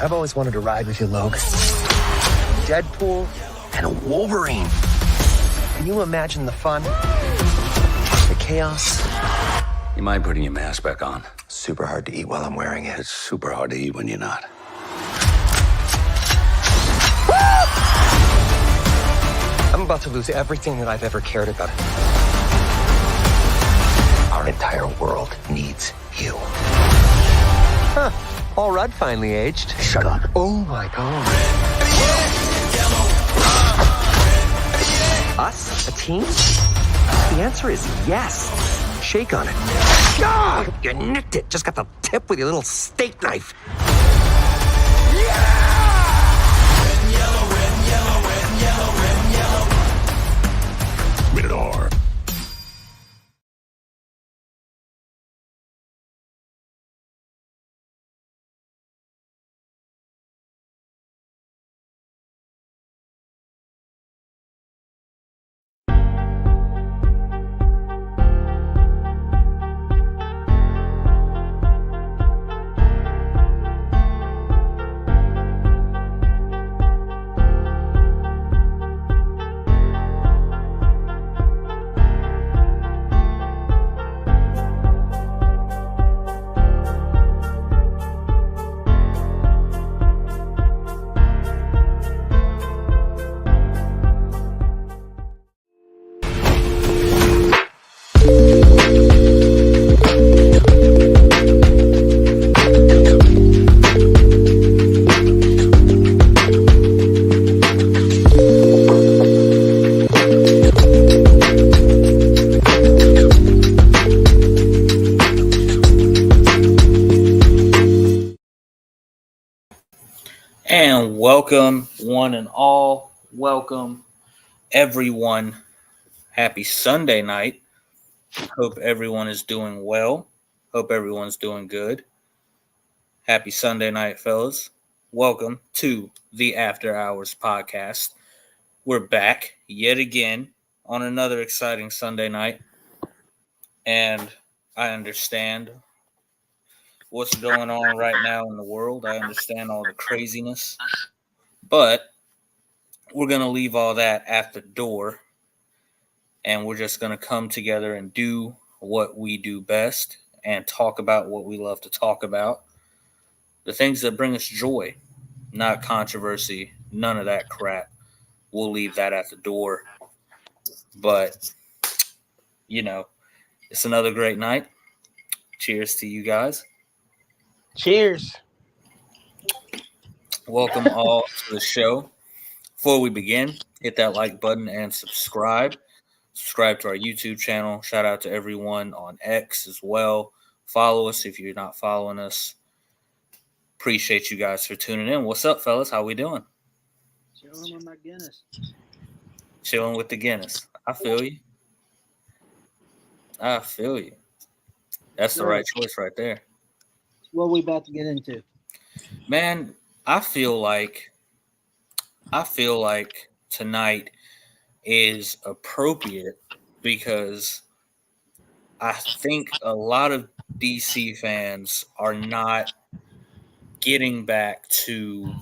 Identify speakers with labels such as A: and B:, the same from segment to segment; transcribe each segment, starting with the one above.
A: I've always wanted to ride with you, Logan. Deadpool and a Wolverine. Can you imagine the fun? The chaos?
B: You mind putting your mask back on?
A: Super hard to eat while I'm wearing it.
B: It's super hard to eat when you're not.
A: I'm about to lose everything that I've ever cared about. Our entire world needs you. Huh. Paul Rudd finally aged.
B: Shut up.
A: Oh my God. Us? A team? The answer is yes. shake on it.
C: Ah! You nicked it. Just got the tip with your little steak knife.
B: Rated R.
D: And welcome, one and all. Welcome, everyone. Happy Sunday night. Hope everyone is doing well. Hope everyone's doing good. Happy Sunday night, fellas. Welcome to the After Hours podcast. We're back yet again on another exciting Sunday night. And I understand what's going on right now in the world. I understand all the craziness. But we're going to leave all that at the door, and we're just going to come together and do what we do best and talk about what we love to talk about. The things that bring us joy, not controversy, none of that crap. We'll leave that at the door. But, it's another great night. Cheers to you guys.
E: Cheers.
D: Welcome all to the show. Before we begin, hit that like button and subscribe. Subscribe to our YouTube channel. Shout out to everyone on X as well. Follow us if you're not following us. Appreciate you guys for tuning in. What's up, fellas? How we doing?
E: Chilling with my Guinness.
D: Chilling with the Guinness. I feel you. That's the right choice right there.
E: What are we about to get into?
D: Man, I feel like tonight is appropriate because I think a lot of DC fans are not getting back to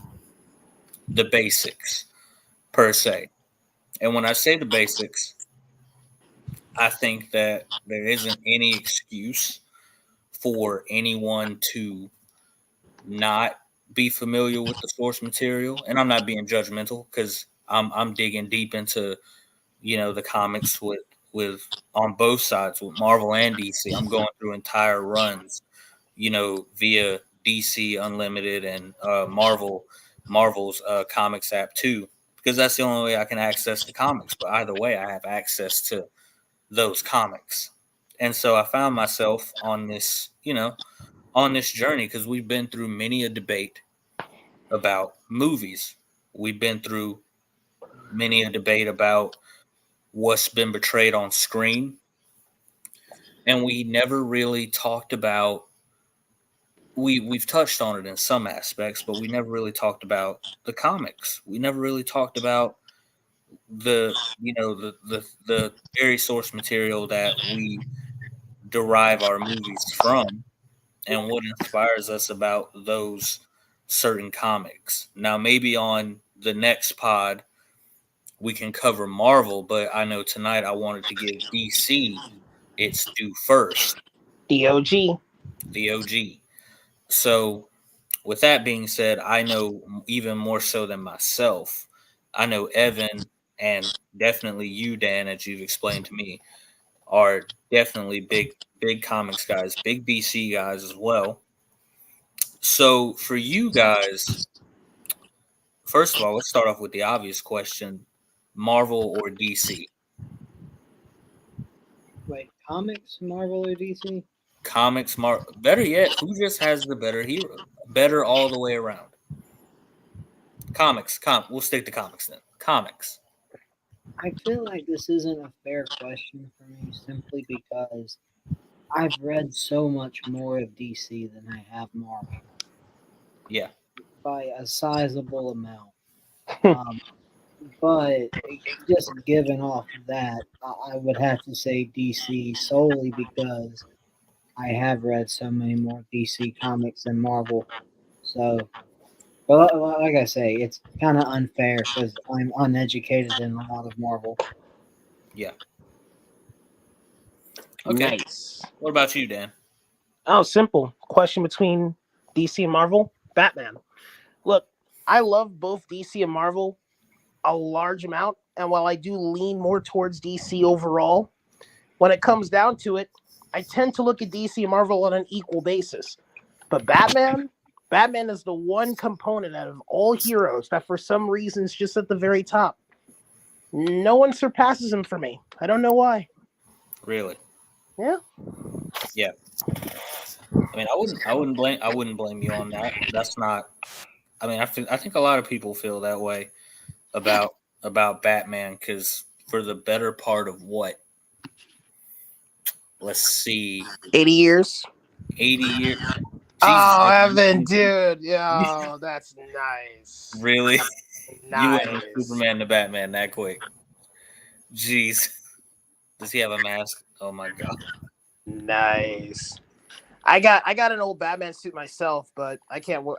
D: the basics per se. And when I say the basics, I think that there isn't any excuse for anyone to not be familiar with the source material. And I'm not being judgmental because I'm digging deep into, the comics with on both sides with Marvel and DC. I'm going through entire runs, via DC Unlimited and Marvel's comics app too, because that's the only way I can access the comics. But either way, I have access to those comics. And so I found myself on this journey because we've been through many a debate about movies. We've been through many a debate about what's been portrayed on screen. And we never really talked about we've touched on it in some aspects, but we never really talked about the comics. We never really talked about the very source material that we derive our movies from and what inspires us about those certain comics. Now, maybe on the next pod we can cover Marvel, but I know tonight I wanted to give DC its due first.
E: The OG.
D: So, with that being said, I know even more so than myself, I know Evan and definitely you, Dan, as you've explained to me, are definitely big comics guys, big DC guys as well. So for you guys, first of all, let's start off with the obvious question: Marvel or DC?
E: Wait, Comics, Marvel or DC?
D: Comics, better yet, who just has the better hero? Better all the way around. Comics. We'll stick to comics then. Comics.
E: I feel like this isn't a fair question for me simply because I've read so much more of DC than I have Marvel
D: Yeah.
E: by a sizable amount. But just given off of that, I would have to say DC solely because I have read so many more DC comics than Marvel. So, but like I say, it's kind of unfair because I'm uneducated in a lot of Marvel.
D: Yeah. Okay.
F: Nice.
D: What about you, Dan?
F: Oh, simple. Question between DC and Marvel? Batman. Look, I love both DC and Marvel a large amount. And while I do lean more towards DC overall, when it comes down to it, I tend to look at DC and Marvel on an equal basis. But Batman is the one component out of all heroes that for some reason is just at the very top. No one surpasses him for me. I don't know why.
D: Really?
F: Yeah.
D: Yeah. I mean, I wouldn't blame you on that. That's not. I mean, I think a lot of people feel that way about Batman because for the better part of what? Let's see,
F: 80 years.
D: 80 years.
F: Oh, Evan, dude. Yeah, that's nice.
D: Really?
F: Nice.
D: You went from Superman to Batman that quick. Jeez. Does he have a mask? Oh my god.
F: Nice. I got an old Batman suit myself, but I can't wear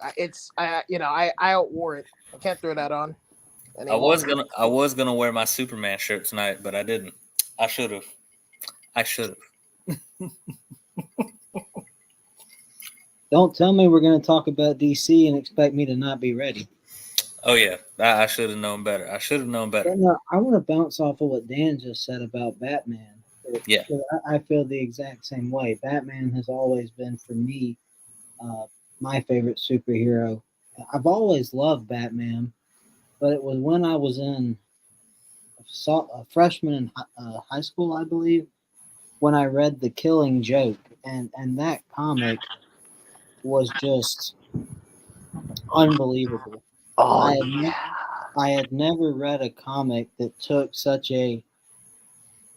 F: I outwore it. I can't throw that on anymore.
D: I was gonna wear my Superman shirt tonight, but I didn't. I should have.
E: Don't tell me we're going to talk about DC and expect me to not be ready.
D: Oh yeah, I should have known better.
E: But no, I want to bounce off of what Dan just said about Batman.
D: Yeah.
E: I feel the exact same way. Batman has always been, for me, my favorite superhero. I've always loved Batman, but it was when I was a freshman in high school, I believe, when I read The Killing Joke, and that comic was just unbelievable.
F: Oh,
E: I had never read a comic that took such a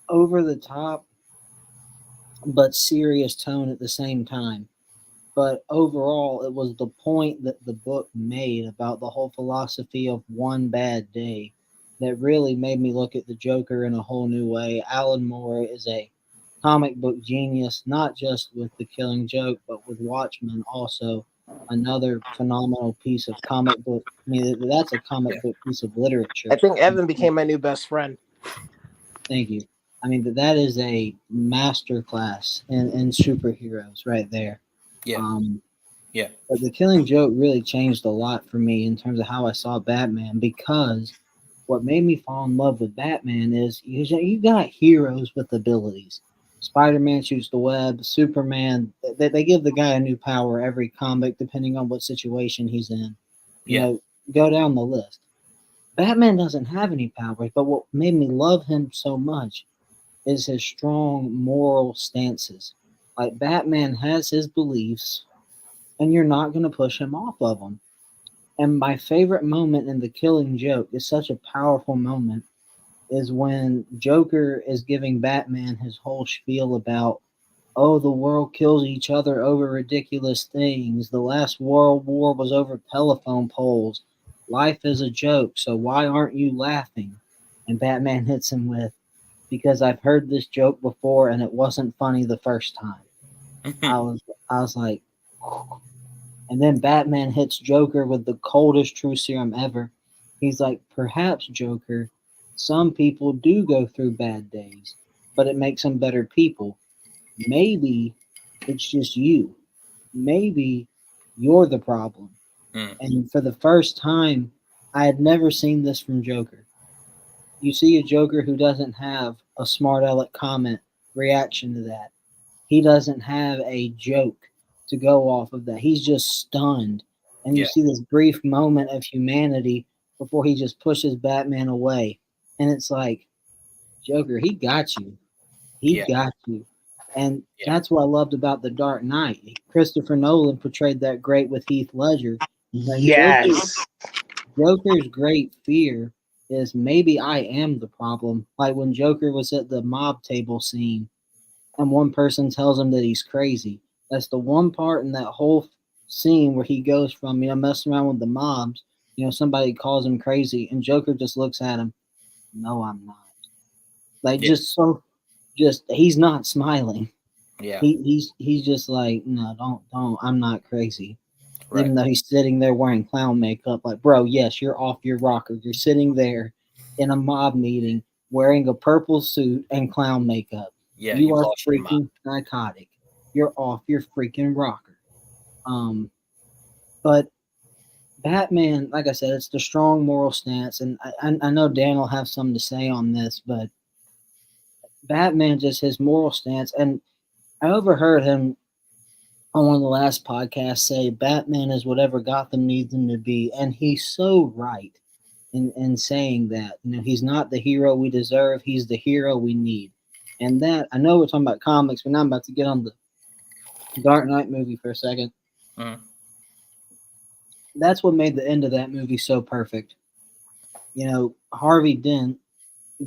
E: over the top but serious tone at the same time. But overall, it was the point that the book made about the whole philosophy of one bad day that really made me look at the Joker in a whole new way. Alan Moore is a comic book genius, not just with The Killing Joke, but with Watchmen also. Another phenomenal piece of comic book. I mean, that's a comic book piece of literature.
F: I think Evan became my new best friend.
E: Thank you. I mean, that is a masterclass in superheroes right there.
D: Yeah. Yeah.
E: But The Killing Joke really changed a lot for me in terms of how I saw Batman, because what made me fall in love with Batman is you got heroes with abilities. Spider-Man shoots the web. Superman, they give the guy a new power every comic depending on what situation he's in. You know, go down the list. Batman doesn't have any powers, but what made me love him so much is his strong moral stances. Like, Batman has his beliefs, and you're not going to push him off of them. And my favorite moment in The Killing Joke is such a powerful moment, is when Joker is giving Batman his whole spiel about, oh, the world kills each other over ridiculous things. The last World War was over telephone poles. Life is a joke, so why aren't you laughing? And Batman hits him with, because I've heard this joke before and it wasn't funny the first time. I was like, and then Batman hits Joker with the coldest true serum ever. He's like, perhaps, Joker, some people do go through bad days, but it makes them better people. Maybe it's just you. Maybe you're the problem. And for the first time, I had never seen this from Joker. You see a Joker who doesn't have a smart aleck comment reaction to that. He doesn't have a joke to go off of that. He's just stunned. And you see this brief moment of humanity before he just pushes Batman away. And it's like, Joker, he got you. He got you. And
D: Yeah.
E: that's what I loved about The Dark Knight. Christopher Nolan portrayed that great with Heath Ledger. Like
F: Yes.
E: Joker's great fear is maybe I am the problem. Like when Joker was at the mob table scene and one person tells him that he's crazy. That's the one part in that whole scene where he goes from, messing around with the mobs, somebody calls him crazy and Joker just looks at him, no, I'm not. Like
D: Yeah.
E: just he's not smiling.
D: Yeah.
E: He's just like, no, don't, I'm not crazy.
D: Right.
E: Even though he's sitting there wearing clown makeup, like, bro, yes, you're off your rocker. You're sitting there in a mob meeting wearing a purple suit and clown makeup.
D: Yeah.
E: You
D: You've
E: are
D: lost your mind.
E: freaking psychotic. You're off your freaking rocker. But Batman, like I said, it's the strong moral stance, and I know Dan will have something to say on this, but Batman just his moral stance, and I overheard him on one of the last podcasts say Batman is whatever Gotham needs him to be, and he's so right in saying that. He's not the hero we deserve; he's the hero we need. And that I know we're talking about comics, but now I'm about to get on the Dark Knight movie for a second.
D: Mhm.
E: That's what made the end of that movie so perfect. Harvey Dent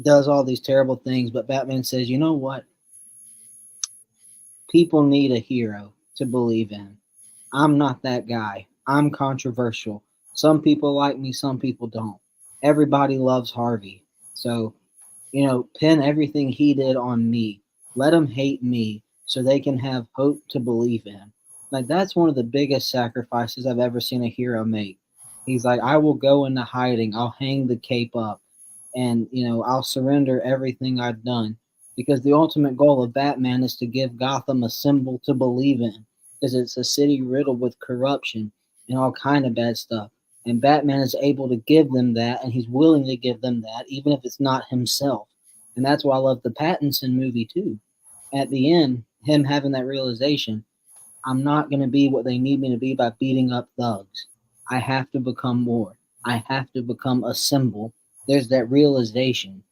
E: does all these terrible things, but Batman says, you know what? People need a hero to believe in. I'm not that guy. I'm controversial. Some people like me, some people don't. Everybody loves Harvey. So, pin everything he did on me. Let them hate me so they can have hope to believe in. Like, that's one of the biggest sacrifices I've ever seen a hero make. He's like, I will go into hiding. I'll hang the cape up and, I'll surrender everything I've done. Because the ultimate goal of Batman is to give Gotham a symbol to believe in, because it's a city riddled with corruption and all kind of bad stuff. And Batman is able to give them that, and he's willing to give them that, even if it's not himself. And that's why I love the Pattinson movie too. At the end, him having that realization, I'm not going to be what they need me to be by beating up thugs. I have to become more. I have to become a symbol. There's that realization.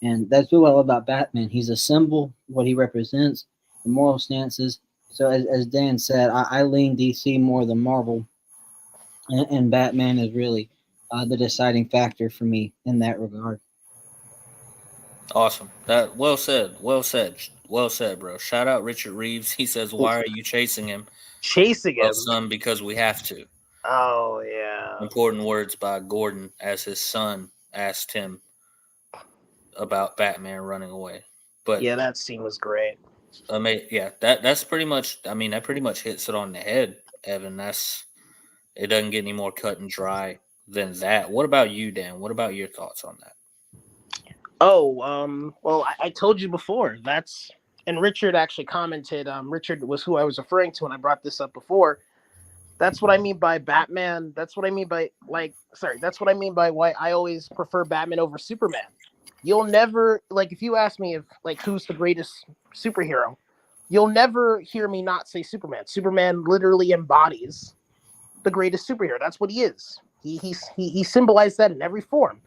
E: And that's what I love about Batman. He's a symbol, what he represents, the moral stances. So, as Dan said, I lean DC more than Marvel, and Batman is really the deciding factor for me in that regard.
D: Awesome. That well said. Well said. Well said, bro. Shout out Richard Reeves. He says, "Why are you chasing him?"
F: Chasing
D: Well,
F: him.
D: son, because we have to.
F: Oh yeah.
D: Important words by Gordon as his son asked him about Batman running away. But
F: Yeah, that scene was great.
D: yeah, that's pretty much. I mean, that pretty much hits it on the head, Evan. It doesn't get any more cut and dry than that. What about you, Dan? What about your thoughts on that?
F: Oh, well, I told you before. And Richard actually commented. Richard was who I was referring to when I brought this up before. That's what I mean by Batman. That's what I mean by That's what I mean by why I always prefer Batman over Superman. You'll never if you ask me if who's the greatest superhero, you'll never hear me not say Superman. Superman literally embodies the greatest superhero. That's what he is. He symbolized that in every form.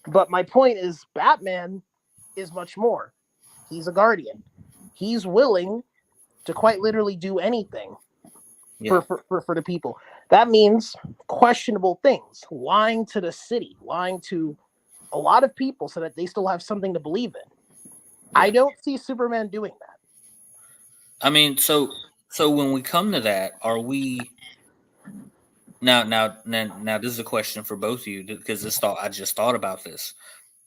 F: But my point is, Batman is much more. He's a guardian. He's willing to quite literally do anything
D: Yeah,
F: for the people. That means questionable things, lying to the city, lying to a lot of people so that they still have something to believe in.
D: yeah.
F: I don't see Superman doing that.
D: I mean, so when we come to that, are we now? This is a question for both of you because I just thought about this.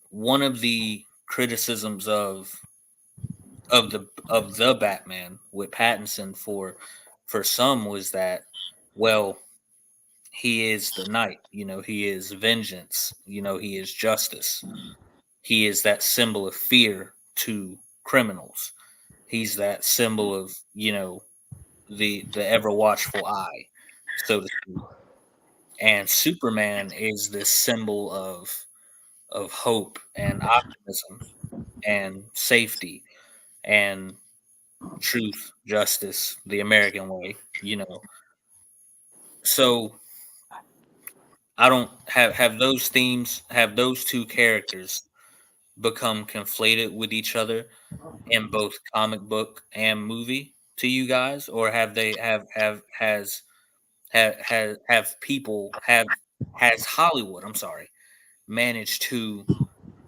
D: One of the criticisms of the Batman with Pattinson for some was that, well, he is the knight, he is vengeance, he is justice. He is that symbol of fear to criminals. He's that symbol of, the ever watchful eye, so to speak. And Superman is this symbol of hope and optimism and safety and truth, justice, the American way. So I don't have those themes, have those two characters become conflated with each other in both comic book and movie to you guys, or have they has Hollywood, I'm sorry, managed to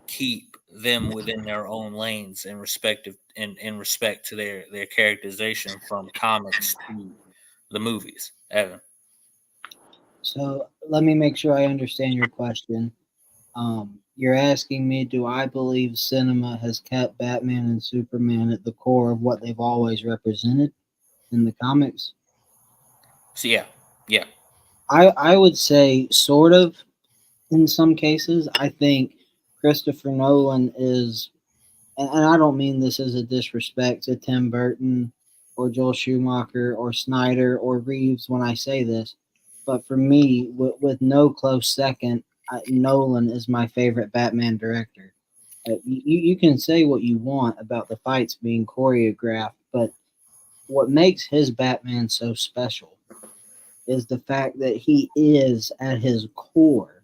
D: keep them within their own lanes in respect to their characterization from comics to the movies? Evan.
E: So let me make sure I understand your question. You're asking me, do I believe cinema has kept Batman and Superman at the core of what they've always represented in the comics?
D: So yeah.
E: I would say sort of in some cases. I think Christopher Nolan is, and I don't mean this as a disrespect to Tim Burton or Joel Schumacher or Snyder or Reeves when I say this, but for me, with no close second, Nolan is my favorite Batman director. You can say what you want about the fights being choreographed, but what makes his Batman so special is the fact that he is at his core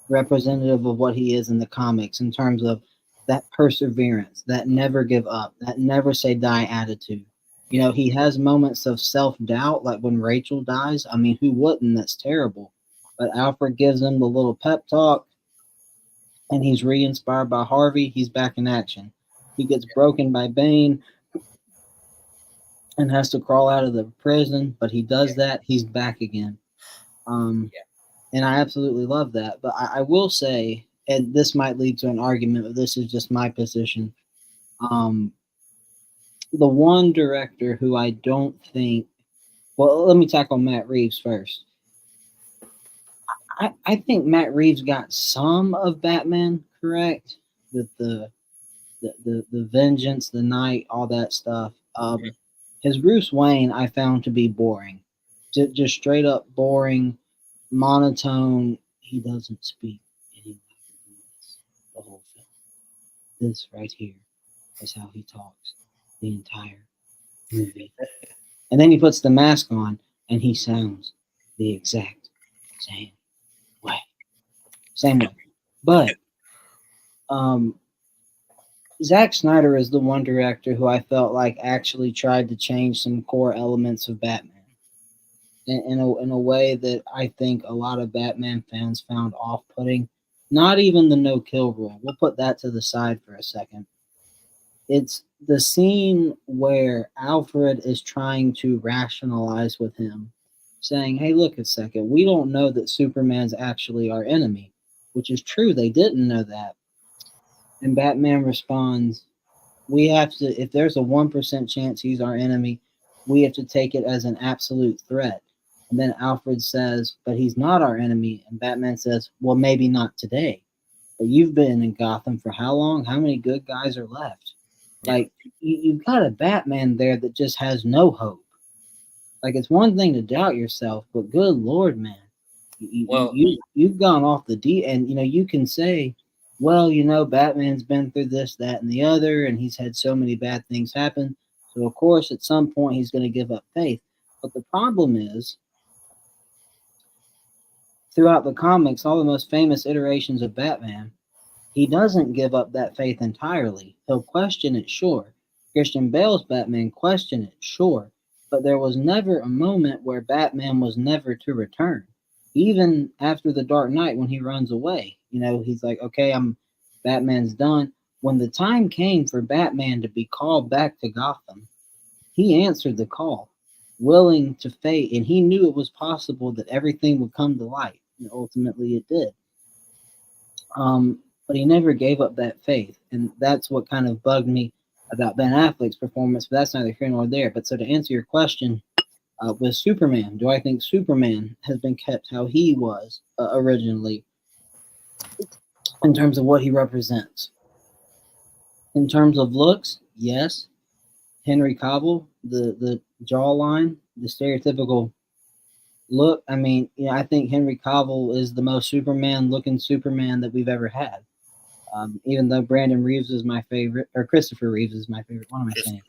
E: representative of what he is in the comics in terms of that perseverance, that never give up, that never say die attitude. You know, he has moments of self doubt, like when Rachel dies. I mean, who wouldn't? That's terrible. But Alfred gives him the little pep talk, and he's re inspired by Harvey. He's back in action. He gets broken by Bane and has to crawl out of the prison, but he does that. He's back again. And I absolutely love that. But I will say, and this might lead to an argument, but this is just my position. The one director who I don't think, well, let me tackle Matt Reeves first. I think Matt Reeves got some of Batman correct with the vengeance, the night, all that stuff. His Bruce Wayne I found to be boring, just straight up boring, monotone. He doesn't speak any words the whole film. This right here is how he talks the entire movie. And then he puts the mask on and he sounds the exact same way. Same way. But Zack Snyder is the one director who I felt like actually tried to change some core elements of Batman in a way that I think a lot of Batman fans found off-putting. Not even the no-kill rule. We'll put that to the side for a second. It's the scene where Alfred is trying to rationalize with him, saying, hey, look a second, we don't know that Superman's actually our enemy, which is true. They didn't know that. And Batman responds, we have to, if there's a 1% chance he's our enemy, we have to take it as an absolute threat. And then Alfred says, but he's not our enemy. And Batman says, well, maybe not today. But you've been in Gotham for how long? How many good guys are left? Like, you've got a Batman there that just has no hope. Like, it's one thing to doubt yourself, but good Lord, man. You've gone off the deep, and, you know, you can say, well, you know, Batman's been through this, that, and the other, and he's had so many bad things happen. So, of course, at some point, he's going to give up faith. But the problem is, throughout the comics, all the most famous iterations of Batman, he doesn't give up that faith entirely. He'll question it, sure. Christian Bale's Batman questioned it, sure. But there was never a moment where Batman was never to return. Even after the Dark Knight, when he runs away, you know, he's like, okay, Batman's done. When the time came for Batman to be called back to Gotham, he answered the call, willing to fate, and he knew it was possible that everything would come to light, and ultimately it did. But he never gave up that faith, and that's what kind of bugged me about Ben Affleck's performance, but that's neither here nor there. But so to answer your question, with Superman, do I think Superman has been kept how he was originally in terms of what he represents? In terms of looks, yes. Henry Cavill, the jawline, the stereotypical look. I mean, you know, I think Henry Cavill is the most Superman-looking Superman that we've ever had. Even though Brandon Reeves is my favorite, or Christopher Reeves is my favorite. What am I saying?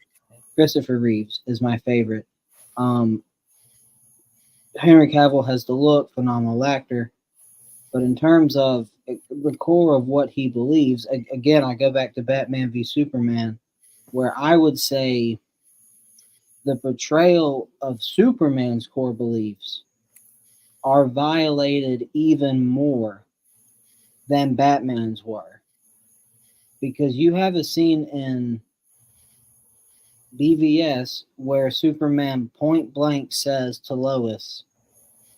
E: Christopher Reeves is my favorite. Henry Cavill has the look, phenomenal actor. But in terms of the core of what he believes. Again, I go back to Batman v Superman, where I would say the portrayal of Superman's core beliefs are violated even more than Batman's were. Because you have a scene in BVS where Superman point blank says to Lois,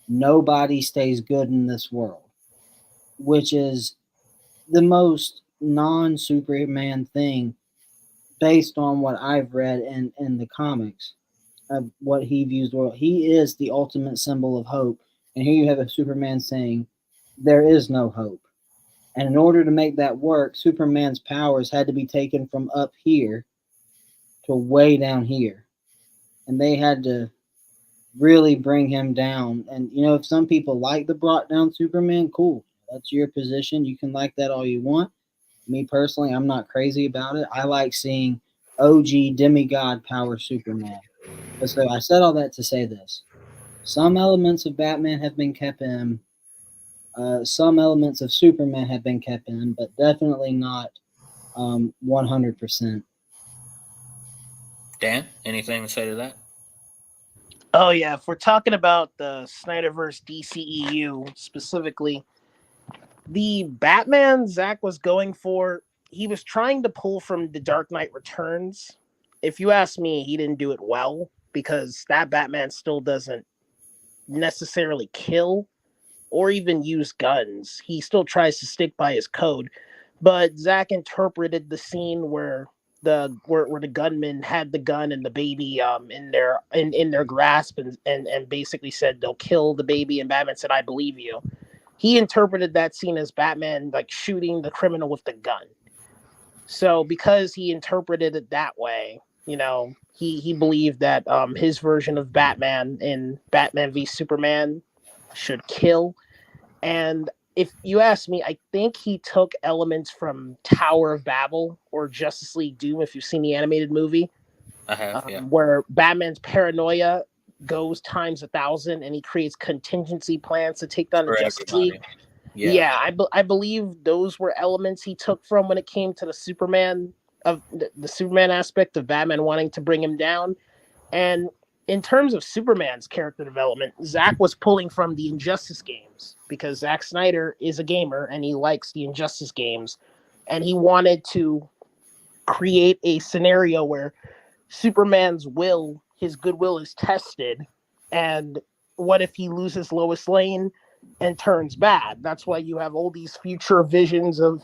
E: "Nobody stays good in this world," which is the most non Superman thing based on what I've read in the comics of what he views the world. He is the ultimate symbol of hope. And here you have a Superman saying, "There is no hope." And in order to make that work, Superman's powers had to be taken from up here to way down here. And they had to really bring him down. And, if some people like the brought down Superman, cool. That's your position. You can like that all you want. Me personally, I'm not crazy about it. I like seeing OG demigod power Superman. But so I said all that to say this. Some elements of Batman have been kept in. Some elements of Superman have been kept in, but definitely not 100%.
D: Dan, anything to say to that?
F: Oh yeah, if we're talking about the Snyderverse DCEU specifically, the Batman Zach was going for, he was trying to pull from The Dark Knight Returns. If you ask me, he didn't do it well because that Batman still doesn't necessarily kill or even use guns. He still tries to stick by his code. But Zach interpreted the scene where the gunman had the gun and the baby in their grasp and basically said they'll kill the baby, and Batman said, "I believe you." He interpreted that scene as Batman like shooting the criminal with the gun. So because he interpreted it that way, he believed that his version of Batman in Batman v Superman should kill. And if you ask me, I think he took elements from Tower of Babel or Justice League Doom, if you've seen the animated movie,
D: I have, yeah.
F: where Batman's paranoia goes times 1,000 and he creates contingency plans to take down the
D: For
F: Justice
D: everybody.
F: League.
D: Yeah.
F: Yeah, I believe those were elements he took from when it came to the Superman the Superman aspect of Batman wanting to bring him down. And in terms of Superman's character development, Zach was pulling from the Injustice games because Zack Snyder is a gamer and he likes the Injustice games. And he wanted to create a scenario where Superman's his goodwill is tested. And what if he loses Lois Lane and turns bad? That's why you have all these future visions of,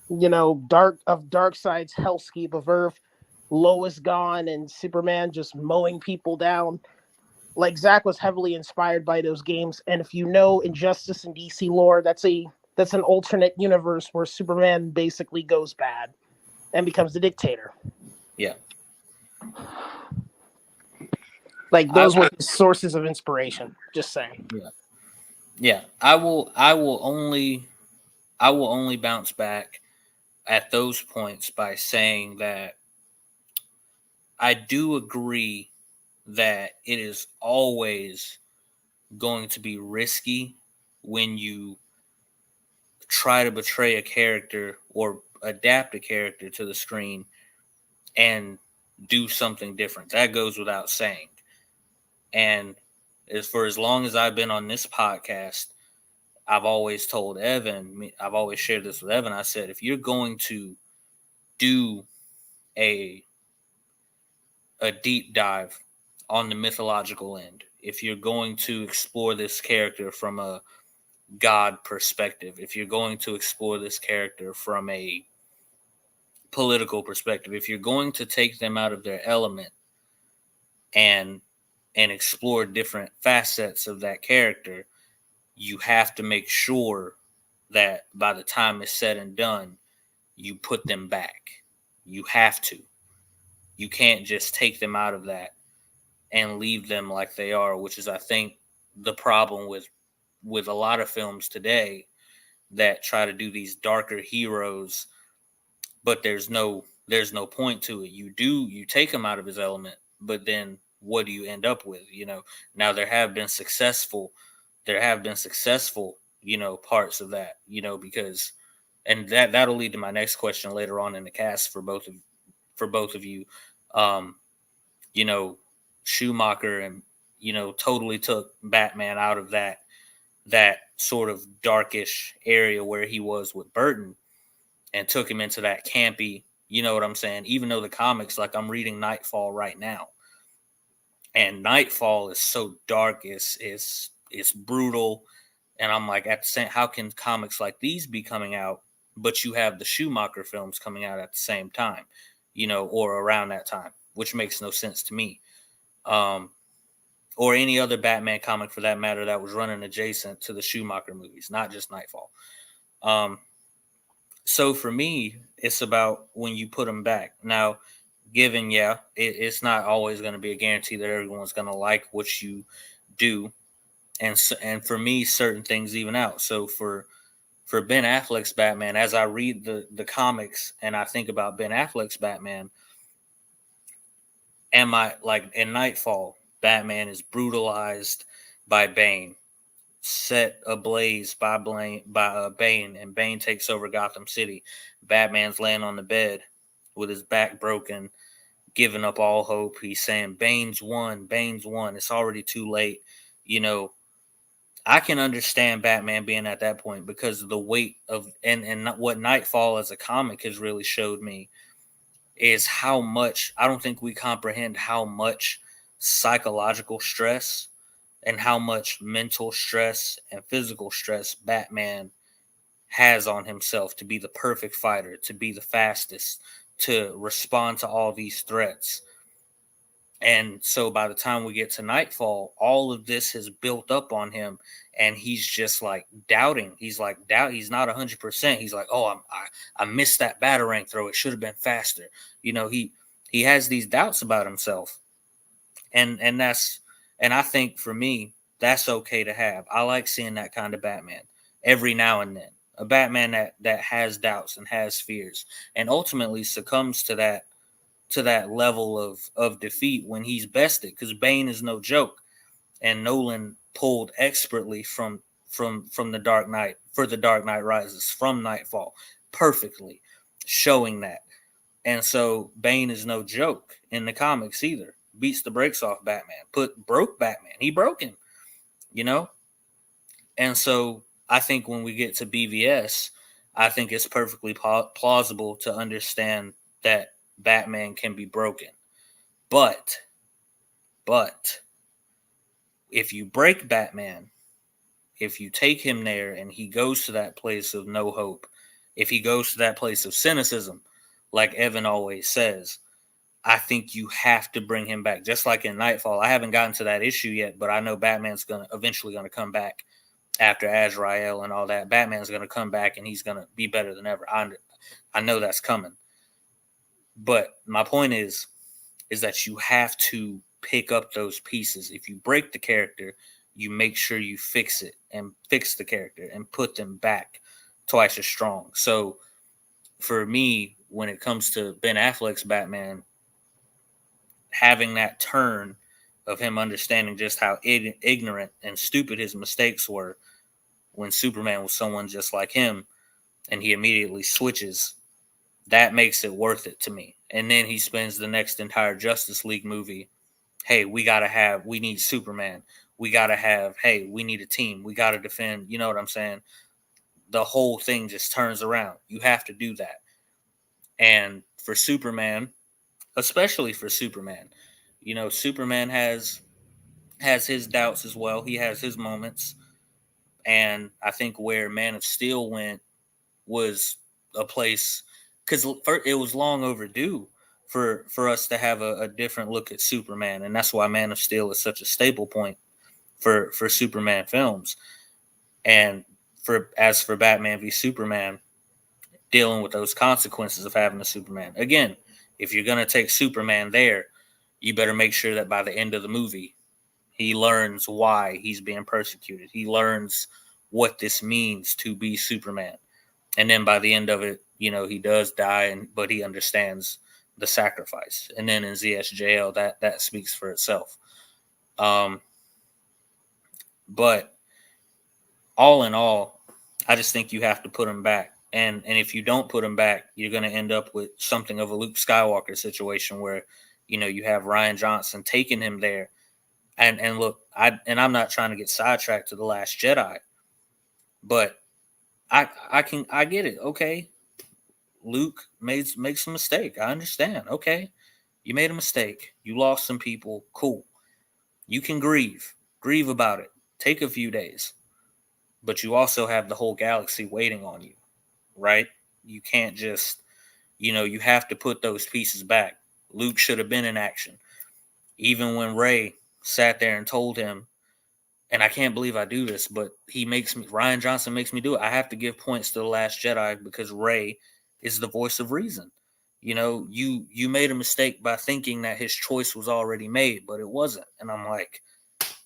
F: Darkseid's hellscape of Earth, Lois gone and Superman just mowing people down. Like Zach was heavily inspired by those games, and if you know Injustice and DC lore, that's an alternate universe where Superman basically goes bad and becomes the dictator.
D: Yeah.
F: Like those were his sources of inspiration. Just saying.
D: Yeah. Yeah. I will only bounce back at those points by saying that I do agree that it is always going to be risky when you try to portray a character or adapt a character to the screen and do something different. That goes without saying. And as long as I've been on this podcast, I've always told Evan, I've always shared this with Evan. I said, if you're going to do a deep dive on the mythological end, if you're going to explore this character from a God perspective, if you're going to explore this character from a political perspective, if you're going to take them out of their element and explore different facets of that character, you have to make sure that by the time it's said and done, you put them back. You have to. You can't just take them out of that and leave them like they are, which is, I think, the problem with a lot of films today that try to do these darker heroes, but there's no point to it. You take him out of his element, but then what do you end up with? Now there have been successful parts of that, because, and that'll lead to my next question later on in the cast for both of you. Um, Schumacher and totally took Batman out of that sort of darkish area where he was with Burton and took him into that campy, you know what I'm saying? Even though the comics, like I'm reading Nightfall right now, and Nightfall is so dark, it's brutal, and I'm like, at the same, how can comics like these be coming out, but you have the Schumacher films coming out at the same time, or around that time, which makes no sense to me. Or any other Batman comic for that matter that was running adjacent to the Schumacher movies, not just Nightfall. So for me, it's about when you put them back. Now, given, it's not always going to be a guarantee that everyone's going to like what you do, and for me, certain things even out. So for Ben Affleck's Batman, as I read the comics and I think about Ben Affleck's Batman, am I like in Nightfall? Batman is brutalized by Bane, set ablaze by Bane, and Bane takes over Gotham City. Batman's laying on the bed with his back broken, giving up all hope. He's saying, Bane's won, Bane's won. It's already too late. I can understand Batman being at that point because of the weight of, and what Nightfall as a comic has really showed me is how much, I don't think we comprehend how much psychological stress and how much mental stress and physical stress Batman has on himself to be the perfect fighter, to be the fastest, to respond to all these threats. And so by the time we get to Nightfall, all of this has built up on him, and he's just like doubting. He's like He's not 100%. He's like, oh, I missed that Batarang throw. It should have been faster. He has these doubts about himself, and I think for me that's okay to have. I like seeing that kind of Batman every now and then. A Batman that has doubts and has fears, and ultimately succumbs to that level of defeat when he's bested, because Bane is no joke, and Nolan pulled expertly from the Dark Knight for the Dark Knight Rises, from Nightfall, perfectly showing that. And so Bane is no joke in the comics either. Beats the brakes off Batman, broke Batman. He broke him, And so I think when we get to BVS, I think it's perfectly plausible to understand that Batman can be broken. But if you break Batman, if you take him there and he goes to that place of no hope, if he goes to that place of cynicism, like Evan always says, I think you have to bring him back. Just like in Nightfall, I haven't gotten to that issue yet, but I know Batman's eventually going to come back after Azrael and all that. Batman's going to come back and he's going to be better than ever. I know that's coming. But my point is that you have to pick up those pieces. If you break the character, you make sure you fix it and fix the character and put them back twice as strong. So for me, when it comes to Ben Affleck's Batman, having that turn of him understanding just how ignorant and stupid his mistakes were when Superman was someone just like him, and he immediately switches, that makes it worth it to me. And then he spends the next entire Justice League movie, hey, we need Superman. We need a team. We got to defend. You know what I'm saying? The whole thing just turns around. You have to do that. And for Superman, especially for Superman, Superman has his doubts as well. He has his moments. And I think where Man of Steel went was a place, because it was long overdue for us to have a different look at Superman. And that's why Man of Steel is such a staple point for Superman films. And as for Batman v Superman, dealing with those consequences of having a Superman. Again, if you're going to take Superman there, you better make sure that by the end of the movie, he learns why he's being persecuted. He learns what this means to be Superman. And then by the end of it, he does die, but he understands the sacrifice. And then in ZSJL, that speaks for itself. But all in all, I just think you have to put him back. And if you don't put him back, you're going to end up with something of a Luke Skywalker situation where, you have Ryan Johnson taking him there. And look, I'm not trying to get sidetracked to The Last Jedi, but I get it. Okay. Luke makes a mistake. I understand. Okay. You made a mistake. You lost some people. Cool. You can grieve. Grieve about it. Take a few days. But you also have the whole galaxy waiting on you, right? You can't just, you have to put those pieces back. Luke should have been in action. Even when Rey sat there and told him, and I can't believe I do this, but Ryan Johnson makes me do it. I have to give points to The Last Jedi because Rey is the voice of reason. You made a mistake by thinking that his choice was already made, but it wasn't. And I'm like,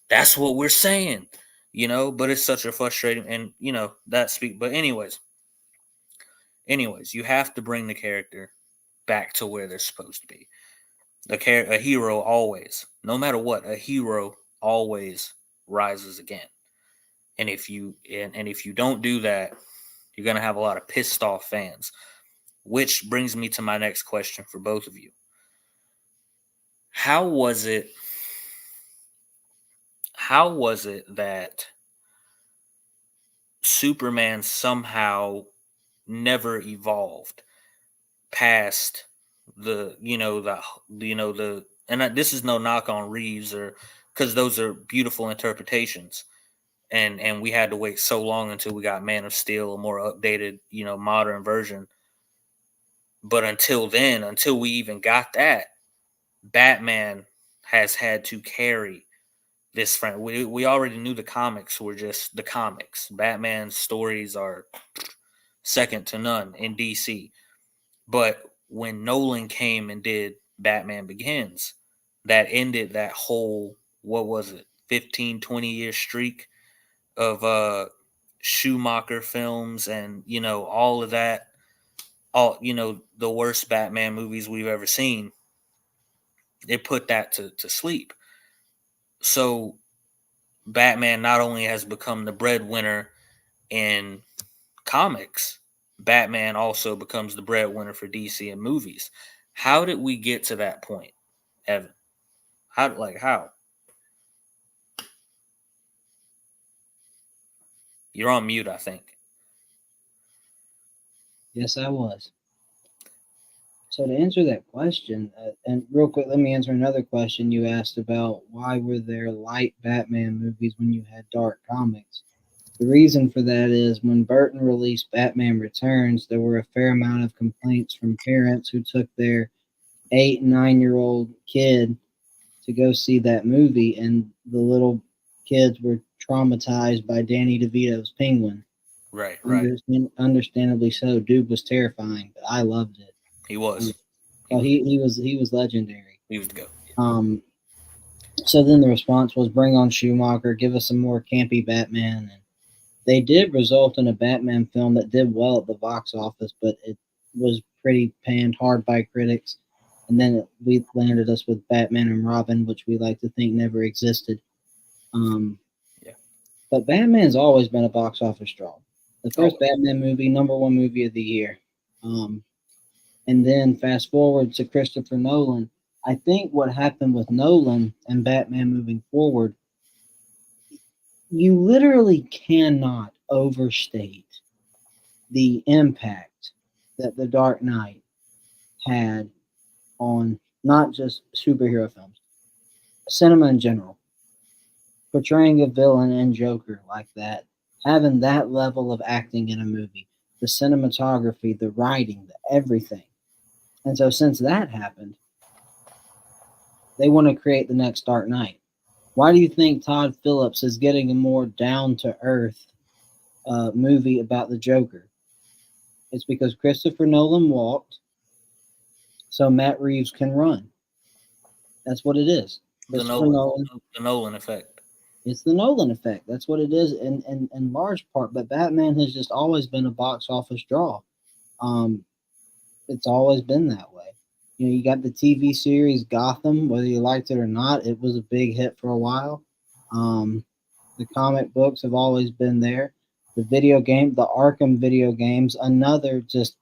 D: that's what we're saying, but it's such a frustrating, and but anyways, you have to bring the character back to where they're supposed to be. A hero always, no matter what, a hero always rises again. And if you don't do that, you're going to have a lot of pissed off fans, which brings me to my next question for both of you. How was it that Superman somehow never evolved past this is no knock on Reeves, or because those are beautiful interpretations, and we had to wait so long until we got Man of Steel, a more updated, modern version. But until then, until we even got that, Batman has had to carry this friend. We already knew the comics were just the comics. Batman's stories are second to none in DC. But when Nolan came and did Batman Begins, that ended that whole, what was it, 15, 20-year streak of Schumacher films and, all of that, the worst Batman movies we've ever seen. It put that to sleep. So Batman not only has become the breadwinner in comics, Batman also becomes the breadwinner for DC in movies. How did we get to that point, Evan? How? You're on mute, I think.
E: Yes, I was. So to answer that question, and real quick, let me answer another question you asked about why were there light Batman movies when you had dark comics? The reason for that is when Burton released Batman Returns, there were a fair amount of complaints from parents who took their 8 and 9-year-old kid to go see that movie, and the little kids were traumatized by Danny DeVito's Penguin.
D: Right.
E: Understandably so. Dude was terrifying, but I loved it.
D: He was.
E: He was legendary.
D: He was the GOAT.
E: So then the response was bring on Schumacher, give us some more campy Batman. And they did result in a Batman film that did well at the box office, but it was pretty panned hard by critics. And then we landed us with Batman and Robin, which we like to think never existed. But Batman's always been a box office draw. The first Batman movie, #1 movie of the year. And then fast forward to Christopher Nolan. I think what happened with Nolan and Batman moving forward, you literally cannot overstate the impact that The Dark Knight had on not just superhero films, cinema in general. Portraying a villain and Joker like that, having that level of acting in a movie, the cinematography, the writing, everything. And so since that happened, they want to create the next Dark Knight. Why do you think Todd Phillips is getting a more down-to-earth movie about the Joker? It's because Christopher Nolan walked, so Matt Reeves can run. That's what it is.
D: The Nolan effect.
E: It's the Nolan effect. That's what it is in large part. But Batman has just always been a box office draw. It's always been that way. You got the TV series Gotham, whether you liked it or not, it was a big hit for a while. The comic books have always been there. The video game, the Arkham video games, another just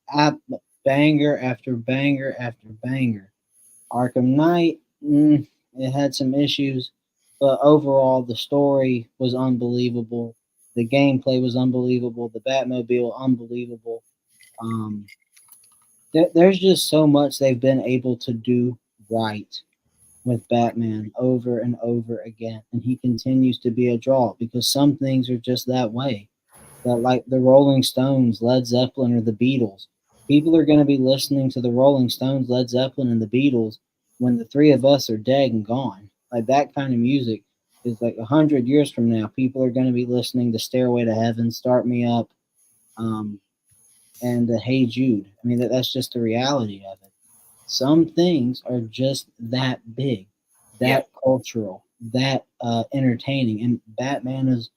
E: banger after banger after banger. Arkham Knight, it had some issues, but overall the story was unbelievable. The gameplay was unbelievable. The Batmobile, unbelievable. Um, there's just so much they've been able to do right with Batman over and over again, and he continues to be a draw because some things are just that way. That like the Rolling Stones, Led Zeppelin, or the Beatles. People are going to be listening to the Rolling Stones, Led Zeppelin, and the Beatles when the three of us are dead and gone. Like that kind of music is like 100 years from now. People are going to be listening to Stairway to Heaven, Start Me Up, um, and Hey Jude. I mean, that's just the reality of it. Some things are just that big,
D: Yeah.
E: that cultural, that entertaining, and Batman is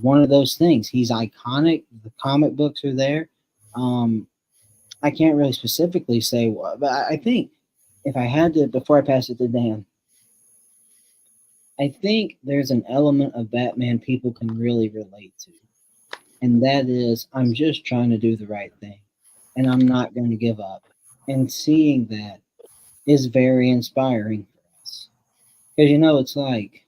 E: one of those things. He's iconic. The comic books are there. I can't really specifically say what, but I think if I had to, before I pass it to Dan, I think there's an element of Batman people can really relate to, and that is I'm just trying to do the right thing, and I'm not going to give up. And seeing that is very inspiring for us. Because it's like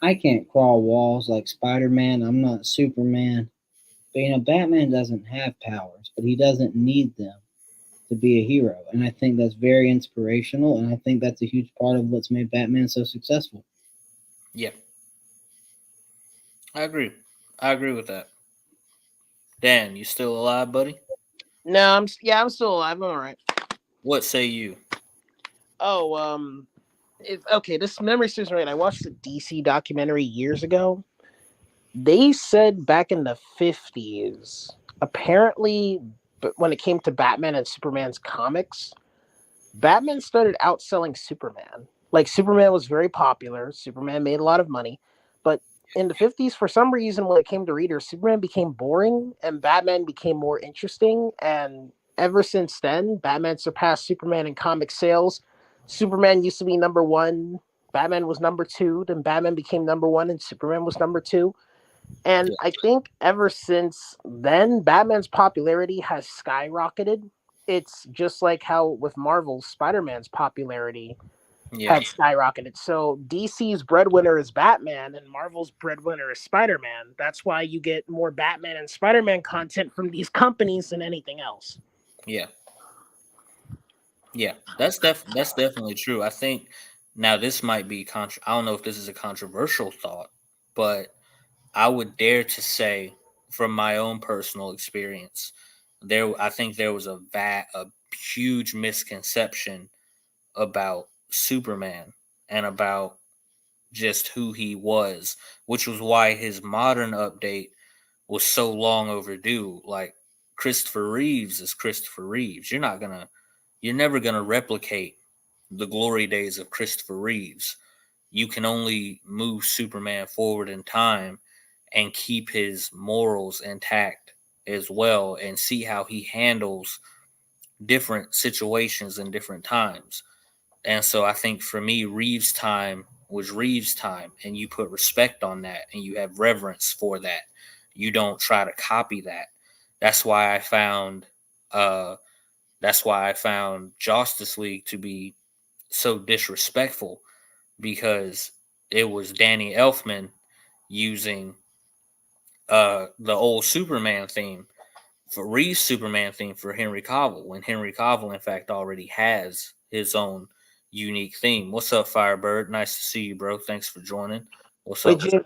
E: I can't crawl walls like Spider Man. I'm not Superman. But Batman doesn't have powers, but he doesn't need them to be a hero. And I think that's very inspirational. And I think that's a huge part of what's made Batman so successful.
D: Yeah. I agree. I agree with that. Dan, you still alive, buddy?
F: No, I'm still alive. I'm all right.
D: What say you?
F: Oh, okay. This memory serves me right. I watched a DC documentary years ago. They said back in the 50s, apparently, but when it came to Batman and Superman's comics, Batman started outselling Superman. Like Superman was very popular. Superman made a lot of money, but in the 50s, for some reason, when it came to readers, Superman became boring and Batman became more interesting. And ever since then, Batman surpassed Superman in comic sales. Superman used to be number one. Batman was number two. Then Batman became number one, and Superman was number two. And
D: Yeah.
F: I think ever since then, Batman's popularity has skyrocketed. It's just like how with Marvel, Spider Man's popularity
D: Yeah.
F: had skyrocketed. So DC's breadwinner is Batman, and Marvel's breadwinner is Spider Man. That's why you get more Batman and Spider Man content from these companies than anything else.
D: Yeah. Yeah. That's definitely true. I think now this might be I don't know if this is a controversial thought, but I would dare to say from my own personal experience, I think there was a huge misconception about Superman and about just who he was, which was why his modern update was so long overdue. Like Christopher Reeves is Christopher Reeves. You're never gonna replicate the glory days of Christopher Reeves. You can only move Superman forward in time and keep his morals intact as well and see how he handles different situations in different times. And so I think for me, Reeves' time was Reeves' time, and you put respect on that and you have reverence for that. You don't try to copy that. That's why I found uh that's why I found Justice League to be so disrespectful because it was Danny Elfman using the old Superman theme for Reeves' Superman theme for Henry Cavill when Henry Cavill in fact already has his own unique theme. What's up, Firebird? Nice to see you, bro. Thanks for joining. What's
F: Wait,
D: up?
F: Jay,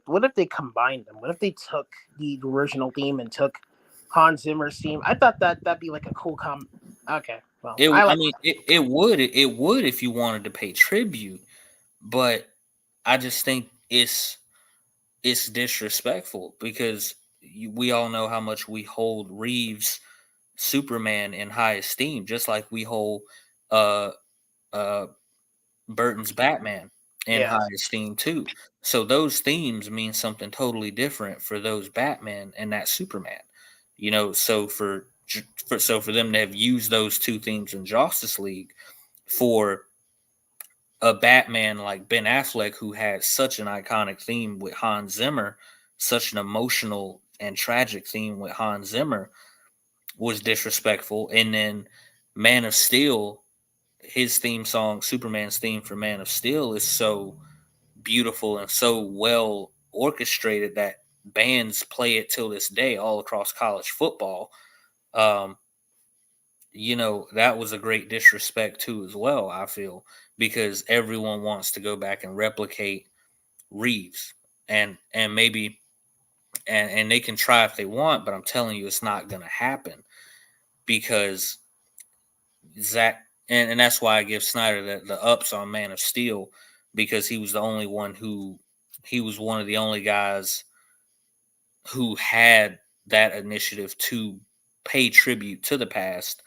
F: what if they combined them? What if they took the original theme and took Hans Zimmer's theme? I thought that'd be like a cool Okay, well, I
D: I
F: like.
D: mean, it would if you wanted to pay tribute, but I just think it's disrespectful because we all know how much we hold Reeves Superman in high esteem, just like we hold uh uh Burton's Batman in
F: Yeah.
D: high esteem too. So those themes mean something totally different for those Batman and that Superman. So for them to have used those two themes in Justice League for a Batman like Ben Affleck who had such an iconic theme with Hans Zimmer, such an emotional and tragic theme with Hans Zimmer was disrespectful. And then Man of Steel, his theme song, Superman's theme for Man of Steel, is so beautiful and so well orchestrated that bands play it till this day all across college football. Um, that was a great disrespect too, as well, I feel, because everyone wants to go back and replicate Reeves, and maybe and they can try if they want, but I'm telling you, it's not going to happen because Zack, and that's why I give Snyder the ups on Man of Steel, because he was the only one he was one of the only guys who had that initiative to pay tribute to the past,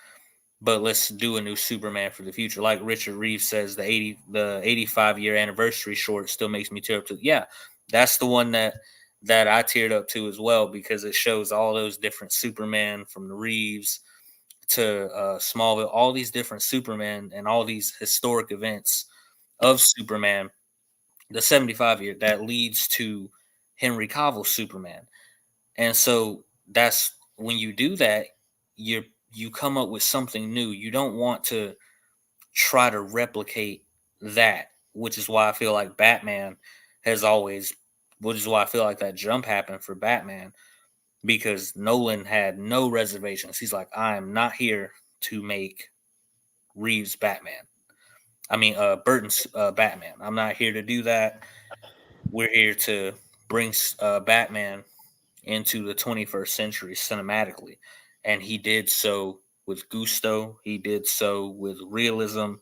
D: but let's do a new Superman for the future. Like Richard Reeves says, the 85-year anniversary short still makes me tear up to. Yeah, that's the one that I teared up to as well, because it shows all those different Superman, from the Reeves to Smallville, all these different Superman and all these historic events of Superman, the 75 year that leads to Henry Cavill's Superman. And so that's when you do that, you come up with something new. You don't want to try to replicate that, which is why I feel like Batman has always, which is why I feel like that jump happened for Batman, because Nolan had no reservations. He's like, I am not here to make Reeves Batman. I mean, Burton's Batman. I'm not here to do that. We're here to bring Batman into the 21st century cinematically. And he did so with gusto. He did so with realism.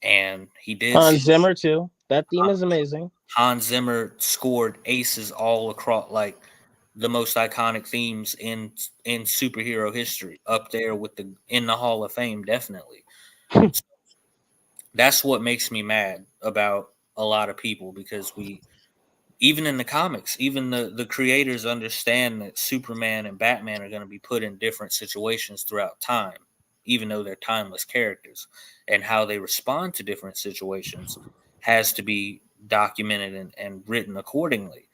D: And he did.
F: Hans Zimmer too. That theme is amazing.
D: Hans Zimmer scored aces all across, like the most iconic themes in superhero history, up there with the in the Hall of Fame, definitely. That's what makes me mad about a lot of people, because even in the comics, even the creators understand that Superman and Batman are going to be put in different situations throughout time, even though they're timeless characters, and how they respond to different situations has to be documented and written accordingly.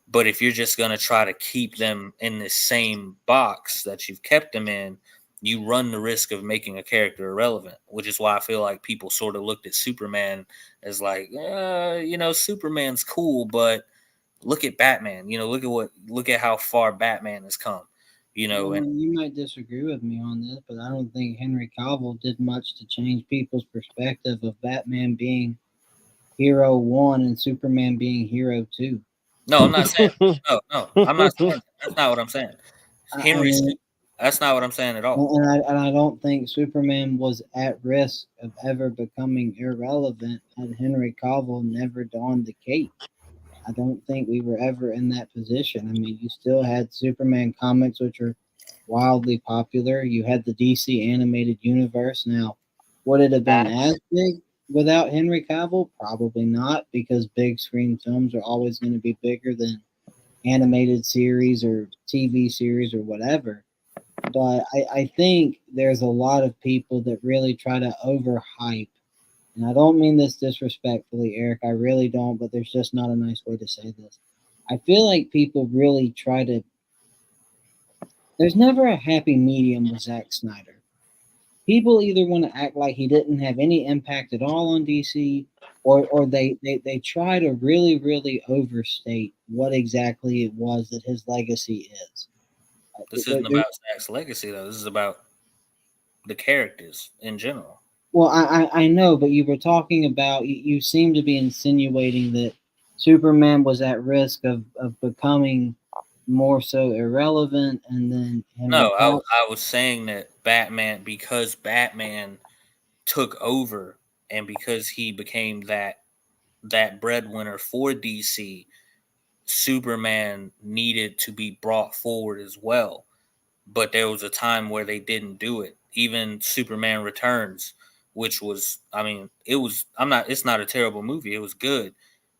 D: But if you're just going to try to keep them in this same box that you've kept them in, you run the risk of making a character irrelevant, which is why I feel like people sort of looked at Superman as like, Superman's cool, but look at Batman. Look at how far Batman has come. And
E: You might disagree with me on this, but I don't think Henry Cavill did much to change people's perspective of Batman being hero one and Superman being hero two.
D: no, I'm not saying no, I'm not saying that. That's not what I'm saying.
E: I
D: Henry,
E: mean,
D: that's not what I'm saying at all.
E: and I don't think Superman was at risk of ever becoming irrelevant had Henry Cavill never donned the cape. I don't think we were ever in that position. I mean, you still had Superman comics, which are wildly popular. You had the DC animated universe. Now, would it have been as big without Henry Cavill? Probably not, because big screen films are always going to be bigger than animated series or TV series or whatever. But I think there's a lot of people that really try to overhype, and I don't mean this disrespectfully, Eric. I really don't, but there's just not a nice way to say this. I feel like people really try to. There's never a happy medium with Zack Snyder. People either want to act like he didn't have any impact at all on DC, or they try to really, really overstate what exactly it was that his legacy is.
D: This isn't about Zack's legacy, though. This is about the characters in general.
E: Well, I know, but you were talking about, you seem to be insinuating that Superman was at risk of becoming more so irrelevant, and then Henry
D: No,
E: Cavill.
D: I was saying that because Batman took over, and because he became that breadwinner for DC, Superman needed to be brought forward as well. But there was a time where they didn't do it. Even Superman Returns, which was, I mean, it's not a terrible movie. It was good,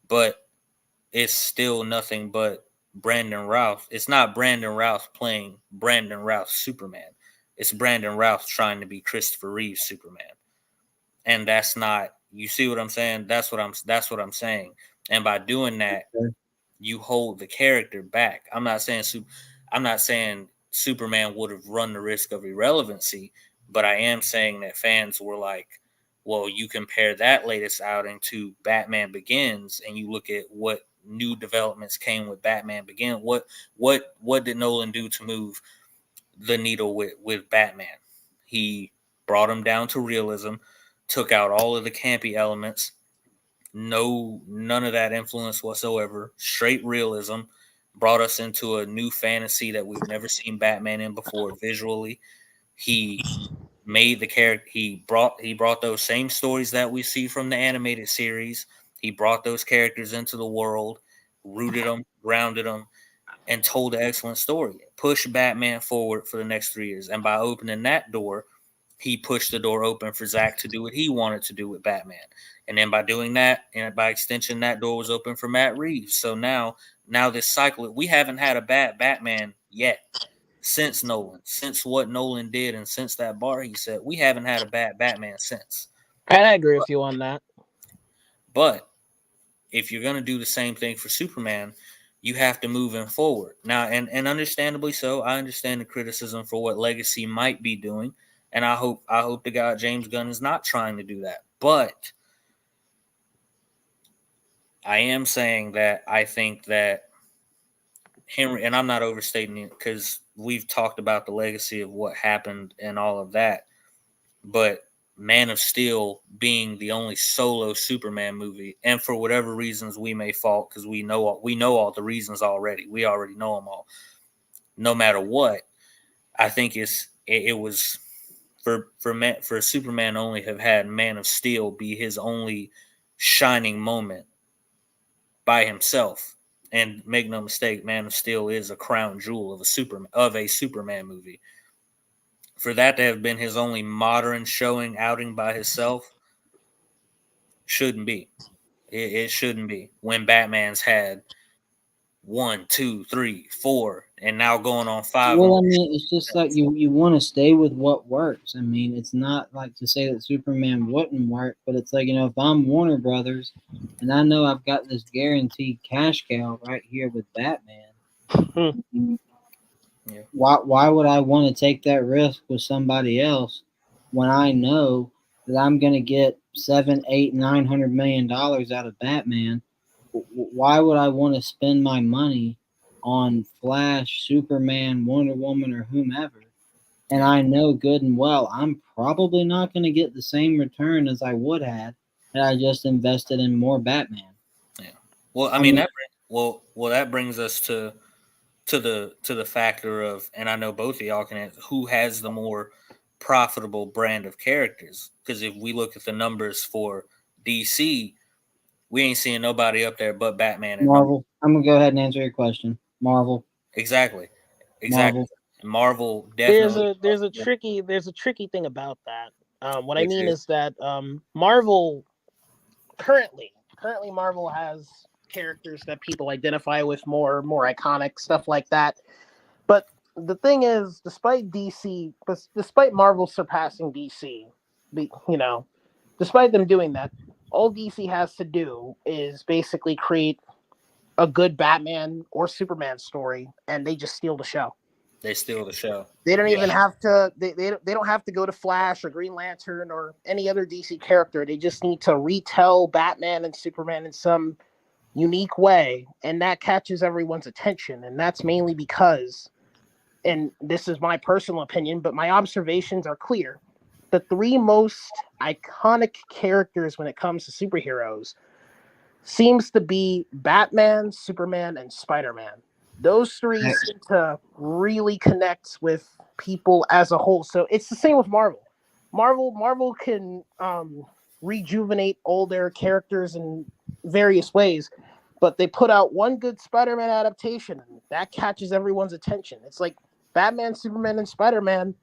D: but it's still nothing but Brandon Routh. It's not Brandon Routh playing Brandon Routh Superman. It's Brandon Routh trying to be Christopher Reeve Superman. And that's not, you see what I'm saying? That's what I'm saying. And by doing that, you hold the character back. I'm not saying I'm not saying Superman would have run the risk of irrelevancy, but I am saying that fans were like, well, you compare that latest outing to Batman Begins, and you look at what new developments came with Batman Begins. What did Nolan do to move the needle with Batman? He brought him down to realism, took out all of the campy elements, none of that influence whatsoever, straight realism, brought us into a new fantasy that we've never seen Batman in before visually. He made the character, he brought those same stories that we see from the animated series. He brought those characters into the world, rooted them, grounded them, and told an excellent story. Pushed Batman forward for the next 3 years. And by opening that door, he pushed the door open for Zack to do what he wanted to do with Batman. And then by doing that, and by extension, that door was open for Matt Reeves. So now this cycle, we haven't had a bad Batman yet since Nolan, since what Nolan did, and since that bar he said, we haven't had a bad Batman since.
F: And I agree with you on that.
D: But if you're going to do the same thing for Superman, you have to move him forward. Now, and understandably so, I understand the criticism for what Legacy might be doing, and I hope to God James Gunn is not trying to do that. But I am saying that I think that Henry, and I'm not overstating it because we've talked about the legacy of what happened and all of that, but Man of Steel being the only solo Superman movie, and for whatever reasons we may fault, because we know all the reasons already. We already know them all. No matter what, I think it was for Superman only have had Man of Steel be his only shining moment by himself. And make no mistake, Man of Steel is a crown jewel of a Superman movie. For that to have been his only modern showing outing by himself shouldn't be. It shouldn't be. When Batman's had 1, 2, 3, 4, and now going on 5
E: Well,
D: more.
E: I mean, it's just like you want to stay with what works. I mean, it's not like to say that Superman wouldn't work, but it's like, if I'm Warner Brothers and I know I've got this guaranteed cash cow right here with Batman,
D: Yeah.
E: why would I want to take that risk with somebody else when I know that I'm going to get $700, $800, $900 million out of Batman? Why would I want to spend my money on Flash, Superman, Wonder Woman, or whomever? And I know good and well I'm probably not going to get the same return as I would have had I just invested in more Batman.
D: Yeah. Well, I mean that brings us to the factor of, and I know both of y'all can answer, who has the more profitable brand of characters. Because if we look at the numbers for DC, we ain't seeing nobody up there but Batman and
E: Marvel. I'm going to go ahead and answer your question. Marvel.
D: Exactly.
E: Marvel.
D: Marvel
F: There's
D: definitely.
F: a tricky thing about that. What I
D: Which
F: mean
D: is
F: is that Marvel currently Marvel has characters that people identify with more iconic stuff like that. But the thing is, despite Marvel surpassing DC, despite them doing that, all DC has to do is basically create a good Batman or Superman story, and they just steal the show.
D: they steal the show.
F: They don't
D: Yeah.
F: even have to. They don't have to go to Flash or Green Lantern or any other DC character. They just need to retell Batman and Superman in some unique way, and that catches everyone's attention. And that's mainly because, and this is my personal opinion, but my observations are clear. The three most iconic characters when it comes to superheroes seems to be Batman, Superman, and Spider-Man. Those three seem to really connect with people as a whole. So it's the same with Marvel. Marvel can rejuvenate all their characters in various ways, but they put out one good Spider-Man adaptation, and that catches everyone's attention. It's like Batman, Superman, and Spider-Man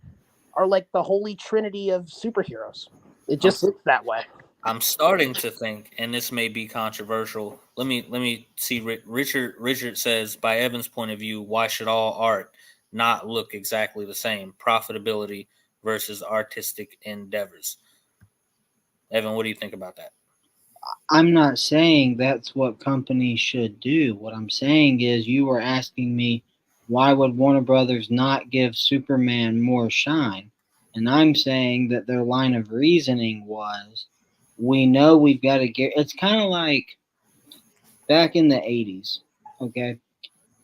F: are like the holy trinity of superheroes. It just looks that way.
D: I'm starting to think, and this may be controversial. Let me see. Richard says, by Evan's point of view, why should all art not look exactly the same? Profitability versus artistic endeavors. Evan, what do you think about that?
E: I'm not saying that's what companies should do. What I'm saying is you were asking me Why would Warner Brothers not give Superman more shine? And I'm saying that their line of reasoning was, we know we've got to get. It's kind of like back in the 80s, okay?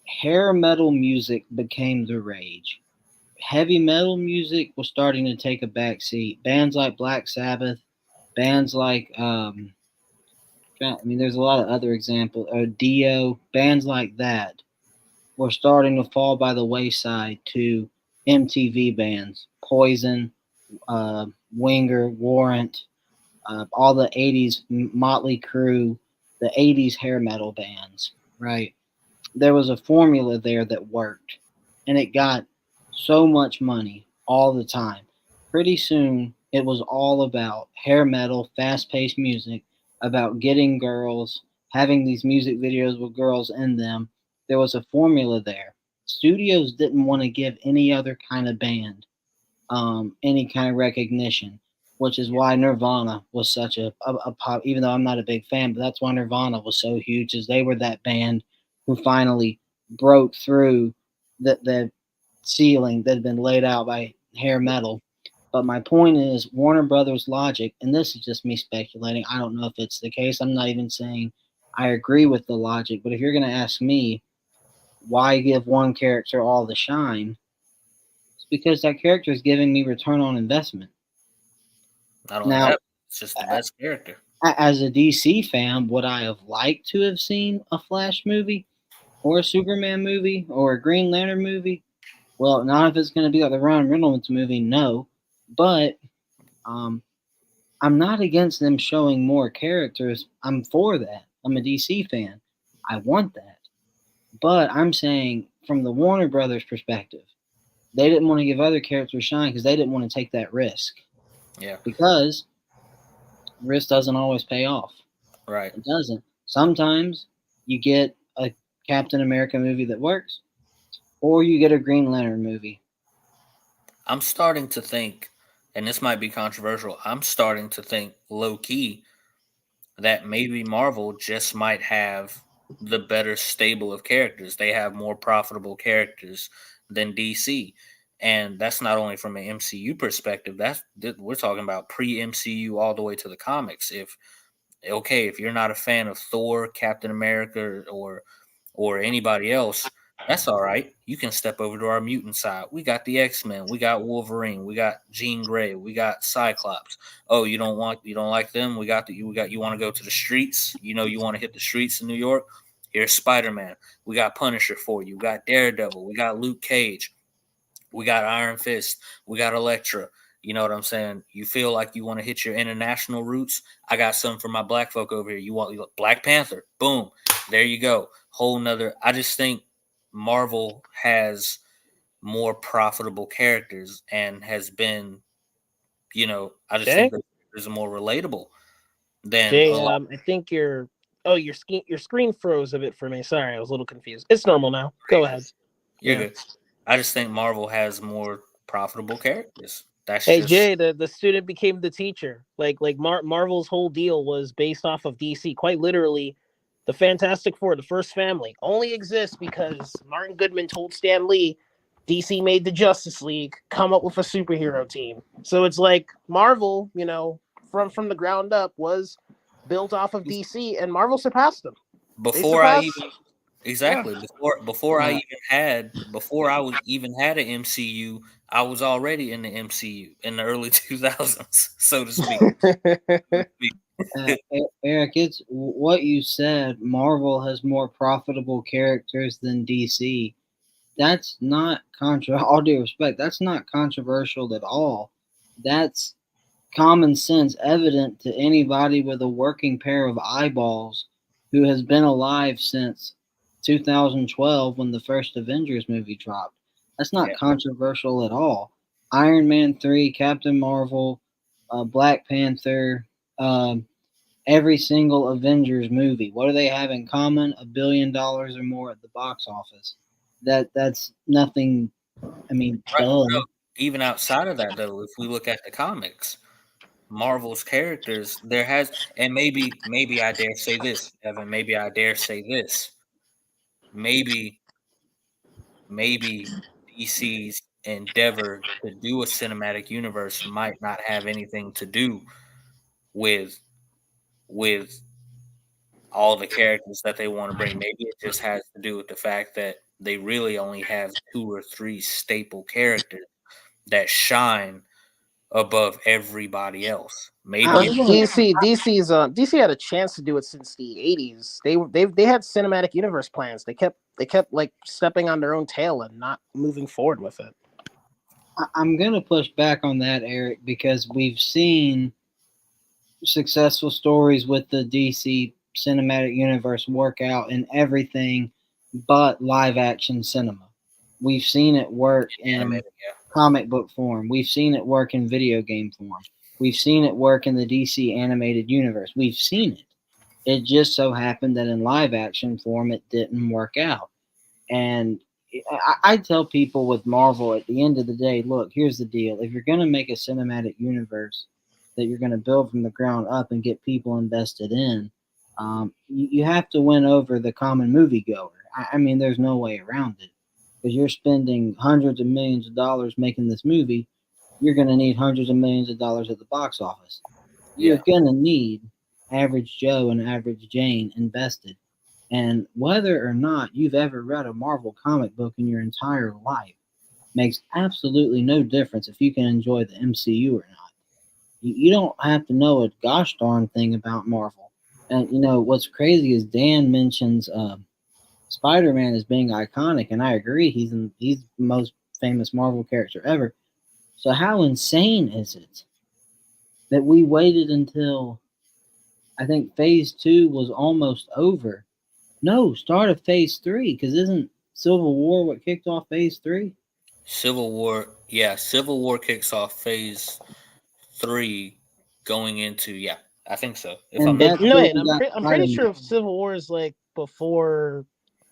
E: Hair metal music became the rage. Heavy metal music was starting to take a back seat. Bands like Black Sabbath, bands like I mean, there's a lot of other examples. Dio, bands like that were starting to fall by the wayside to MTV bands, Poison, Winger, Warrant, all the '80s Motley Crue, the '80s hair metal bands. Right, there was a formula there that worked, and it got so much money all the time. Pretty soon, it was all about hair metal, fast paced music, about getting girls, having these music videos with girls in them. There was a formula there. Studios didn't want to give any other kind of band any kind of recognition, which is why Nirvana was such a pop. Even though I'm not a big fan, but that's why Nirvana was so huge, is they were that band who finally broke through the ceiling that had been laid out by hair metal. But my point is, Warner Brothers logic, and this is just me speculating. I don't know if it's the case. I'm not even saying I agree with the logic, but if you're going to ask me why give one character all the shine, because that character is giving me return on investment.
D: Not only
E: Now,
D: that, it's just the best character.
E: as a DC fan, would I have liked to have seen a Flash movie or a Superman movie or a Green Lantern movie? Well, not if it's going to be like the Ryan Reynolds movie, no. But um, I'm not against them showing more characters. I'm for that. I'm a DC fan. I want that. But I'm saying from the Warner Brothers perspective, they didn't want to give other characters shine because they didn't want to take that risk.
D: Yeah.
E: Because risk doesn't always pay off.
D: Right.
E: It doesn't. Sometimes you get a Captain America movie that works, or you get a Green Lantern movie.
D: I'm starting to think, and this might be controversial, I'm starting to think low key that maybe Marvel just might have the better stable of characters. They have more profitable characters than DC. And that's not only from an MCU perspective, we're talking about pre-MCU all the way to the comics. If you're not a fan of Thor, Captain America, or anybody else, that's all right. You can step over to our mutant side. We got the X-Men, we got Wolverine, we got Jean Grey, we got Cyclops. Oh, you don't like them? You want to go to the streets? You want to hit the streets in New York? Here's Spider-Man. We got Punisher for you. We got Daredevil. We got Luke Cage. We got Iron Fist. We got Elektra. You know what I'm saying? You feel like you want to hit your international roots? I got something for my black folk over here. You want Black Panther? Boom. There you go. Whole nother. I just think Marvel has more profitable characters and has been, I just
F: Jay,
D: think the characters are more relatable than a
F: Jay,
D: lot.
F: I think your screen froze a bit for me. Sorry, I was a little confused. It's normal now. Go ahead.
D: You're
F: Yeah.
D: good. I just think Marvel has more profitable characters. That's
F: Hey
D: just
F: Jay, the student became the teacher. Marvel's whole deal was based off of DC. Quite literally, the Fantastic Four, the first family, only exists because Martin Goodman told Stan Lee, DC made the Justice League, come up with a superhero team. So it's like Marvel, from the ground up was built off of DC, and Marvel surpassed them. They
D: before I
F: surpassed.
D: even
F: Yeah.
D: exactly before I was even had an MCU, I was already in the MCU in the early 2000s, so to speak.
E: Eric, it's what you said. Marvel has more profitable characters than DC. That's not all due respect. That's not controversial at all. That's common sense, evident to anybody with a working pair of eyeballs who has been alive since 2012 when the first Avengers movie dropped. That's not
D: Yeah.
E: controversial at all. Iron Man 3, Captain Marvel, Black Panther, um, every single Avengers movie. What do they have in common? $1 billion or more at the box office. That's nothing. I mean,
D: Right.
E: duh.
D: No, even outside of that, though, if we look at the comics, Marvel's characters, and maybe I dare say this, Evan. Maybe I dare say this. Maybe maybe DC's endeavor to do a cinematic universe might not have anything to do with with all the characters that they want to bring. Maybe it just has to do with the fact that they really only have 2 or 3 staple characters that shine above everybody else. Maybe
F: But
D: it's
F: DC had a chance to do it since the '80s. They had cinematic universe plans. They kept like stepping on their own tail and not moving forward with it.
E: I'm going to push back on that, Eric, because we've seen successful stories with the DC cinematic universe work out in everything but live action cinema. We've seen it work in
D: animated. Yeah.
E: comic book form. We've seen it work in video game form. We've seen it work in the DC animated universe. We've seen it. It just so happened that in live action form, it didn't work out. And I tell people with Marvel at the end of the day, look, here's the deal. If you're going to make a cinematic universe that you're going to build from the ground up and get people invested in, you have to win over the common moviegoer. I mean, there's no way around it. Because you're spending hundreds of millions of dollars making this movie, you're going to need hundreds of millions of dollars at the box office. You're going to need average Joe and average Jane invested. And whether or not you've ever read a Marvel comic book in your entire life makes absolutely no difference if you can enjoy the MCU or not. You don't have to know a gosh darn thing about Marvel. And, what's crazy is Dan mentions Spider-Man as being iconic, and I agree. He's the most famous Marvel character ever. So how insane is it that we waited until I think Phase 2 was almost over? No, start of Phase 3, because isn't Civil War what kicked off Phase 3?
D: Civil War kicks off Phase 3 going into, I think so. If
E: And
D: I'm
E: that's
F: No,
E: where
F: and
E: we got
F: I'm pretty sure
E: Spider-Man.
F: Civil War is like before.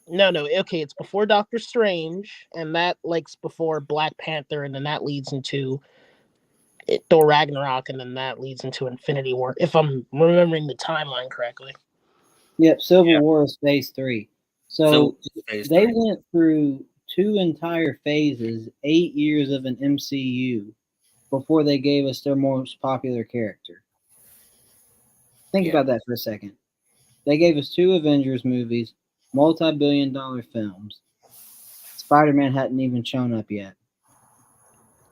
F: No, okay, it's before Doctor Strange, and that likes before Black Panther, and then that leads into Thor Ragnarok, and then that leads into Infinity War, if I'm remembering the timeline correctly.
E: Yep, Civil
D: Yeah.
E: War is Phase 3. So
D: Civil Phase
E: they
D: 3.
E: went through 2 entire phases, 8 years of an MCU before they gave us their most popular character. Think about that for a second. They gave us 2 Avengers movies, multi-billion-dollar films. Spider-Man hadn't even shown up yet.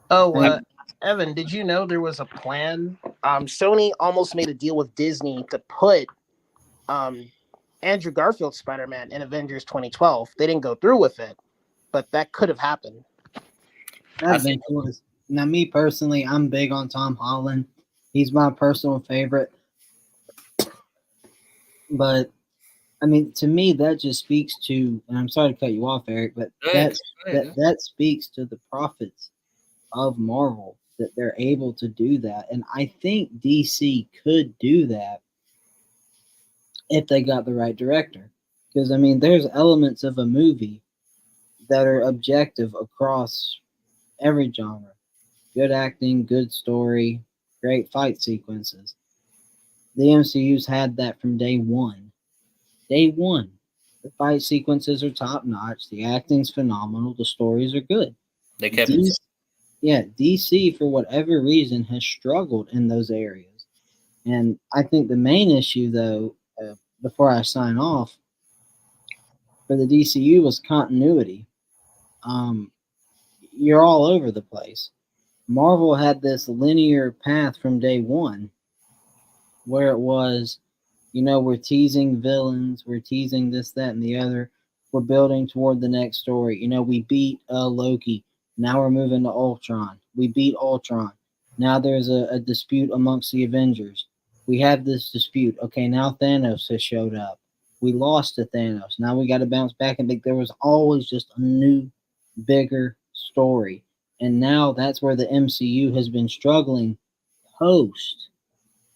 F: Oh, Evan, did you know there was a plan? Sony almost made a deal with Disney to put Andrew Garfield's Spider-Man in Avengers 2012. They didn't go through with it, but that could have happened.
E: That'd been cool. Now, me personally, I'm big on Tom Holland. He's my personal favorite. But, I mean, to me, that just speaks to, and I'm sorry to cut you off, Eric, but that speaks to the profits of Marvel, that they're able to do that. And I think DC could do that if they got the right director. Because, I mean, there's elements of a movie that are objective across every genre. Good acting, good story, great fight sequences. The MCU's had that from day one. Day one. The fight sequences are top notch. The acting's phenomenal. The stories are good.
D: They kept it.
E: Yeah, DC, for whatever reason, has struggled in those areas. And I think the main issue, though, before I sign off, for the DCU was continuity. You're all over the place. Marvel had this linear path from day one where it was, we're teasing villains, we're teasing this, that, and the other. We're building toward the next story. We beat Loki. Now we're moving to Ultron. We beat Ultron. Now there's a dispute amongst the Avengers. We have this dispute. Okay, now Thanos has showed up. We lost to Thanos. Now we got to bounce back and there was always just a new, bigger story. And now that's where the MCU has been struggling post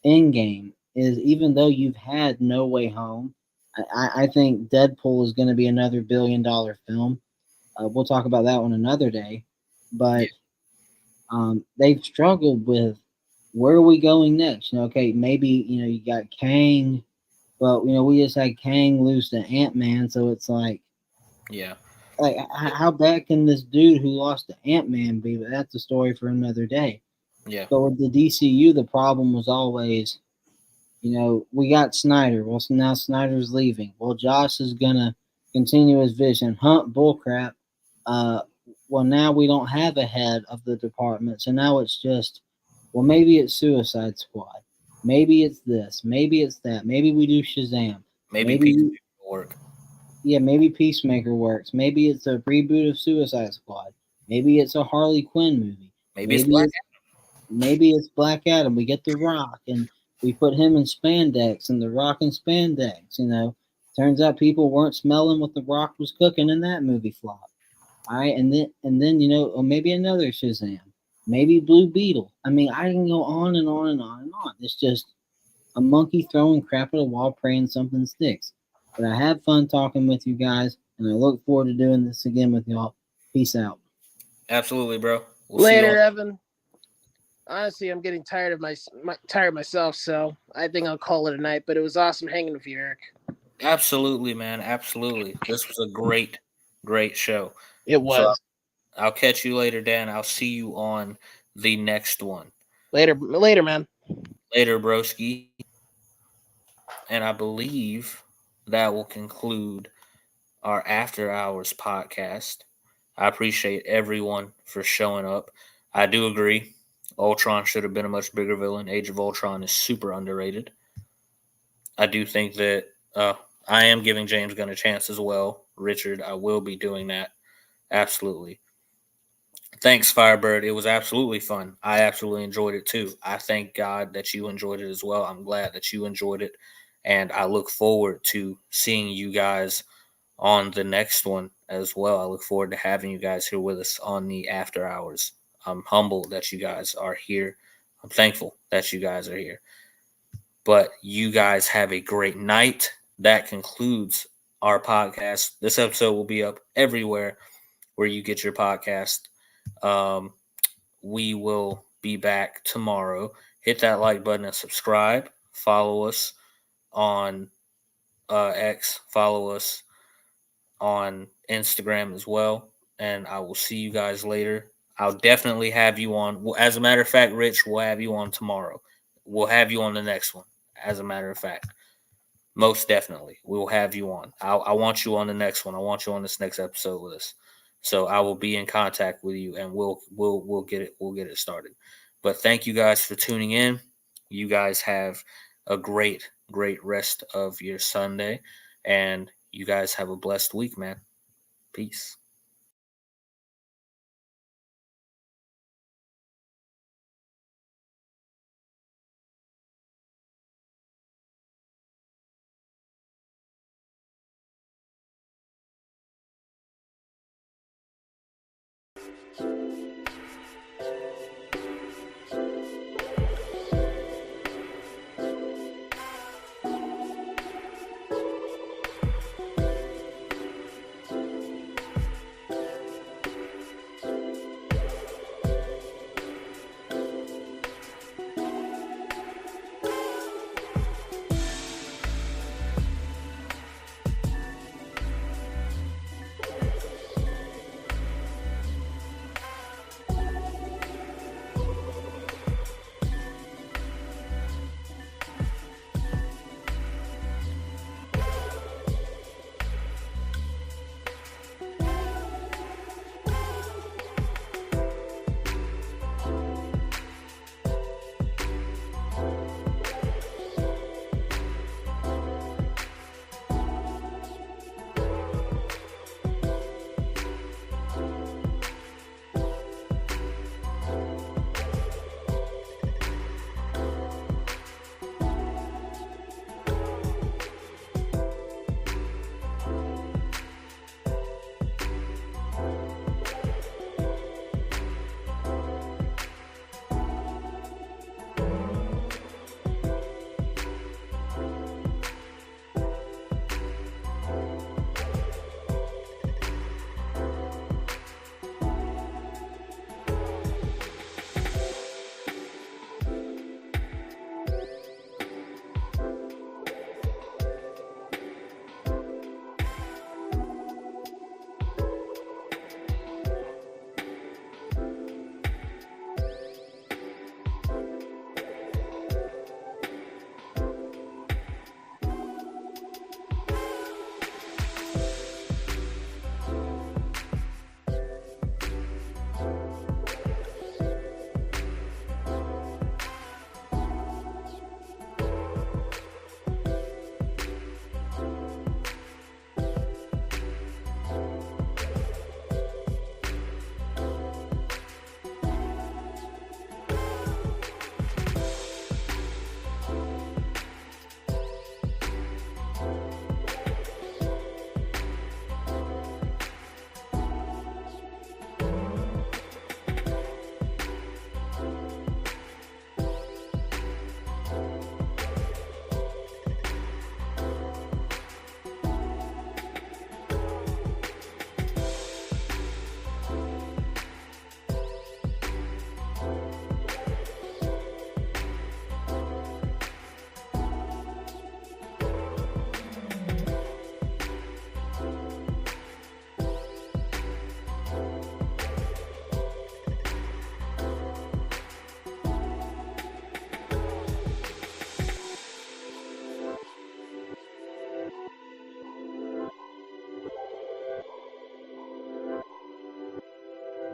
E: Endgame, is even though you've had No Way Home, I think Deadpool is going to be another $1 billion film. We'll talk about that one another day. But they've struggled with where are we going next? Okay, maybe, you got Kang, but, we just had Kang lose to Ant-Man, so it's like.
D: Yeah.
E: like how bad can this dude who lost to Ant-Man be? But that's a story for another day.
D: Yeah.
E: So with the DCU, the problem was always, we got Snyder. Well, so now Snyder's leaving. Well, Josh is gonna continue his vision. Hunt bullcrap. Uh, well, now we don't have a head of the department, so now it's just, well, maybe it's Suicide Squad. Maybe it's this. Maybe it's that. Maybe we do Shazam.
D: Maybe
E: Maybe
D: Peacemaker
E: we,
D: will work.
E: yeah, maybe Peacemaker works. Maybe it's a reboot of Suicide Squad. Maybe it's a Harley Quinn movie.
D: Maybe it's
E: Maybe
D: Black.
E: it's Black Adam. We get The Rock and we put him in spandex and The Rock in spandex. Turns out people weren't smelling what The Rock was cooking, and that movie flopped. All right, and then or maybe another Shazam, maybe Blue Beetle. I mean, I can go on and on and on and on. It's just a monkey throwing crap at a wall, praying something sticks. But I had fun talking with you guys, and I look forward to doing this again with y'all. Peace out.
D: Absolutely, bro. We'll see you
F: Later,
D: on.
F: Evan. Honestly, I'm getting tired of tired myself, so I think I'll call it a night. But it was awesome hanging with you, Eric.
D: Absolutely, man. Absolutely. This was a great, great show.
F: It
D: So
F: was.
D: I'll catch you later, Dan. I'll see you on the next one.
F: Later, man.
D: Later, broski. And I believe that will conclude our After Hours podcast. I appreciate everyone for showing up. I do agree. Ultron should have been a much bigger villain. Age of Ultron is super underrated. I do think that I am giving James Gunn a chance as well. Richard, I will be doing that. Absolutely. Thanks, Firebird. It was absolutely fun. I absolutely enjoyed it too. I thank God that you enjoyed it as well. I'm glad that you enjoyed it. And I look forward to seeing you guys on the next one as well. I look forward to having you guys here with us on the After Hours. I'm humbled that you guys are here. I'm thankful that you guys are here. But you guys have a great night. That concludes our podcast. This episode will be up everywhere where you get your podcast. We will be back tomorrow. Hit that like button and subscribe. Follow us on X. Follow us on Instagram as well. And I will see you guys later. I'll definitely have you on. As a matter of fact, Rich, we'll have you on tomorrow. We'll have you on the next one. As a matter of fact, most definitely, we will have you on. I want you on the next one. I want you on this next episode with us. So I will be in contact with you, and we'll get it started. But thank you guys for tuning in. You guys have a great rest of your Sunday, and you guys have a blessed week, man. Peace.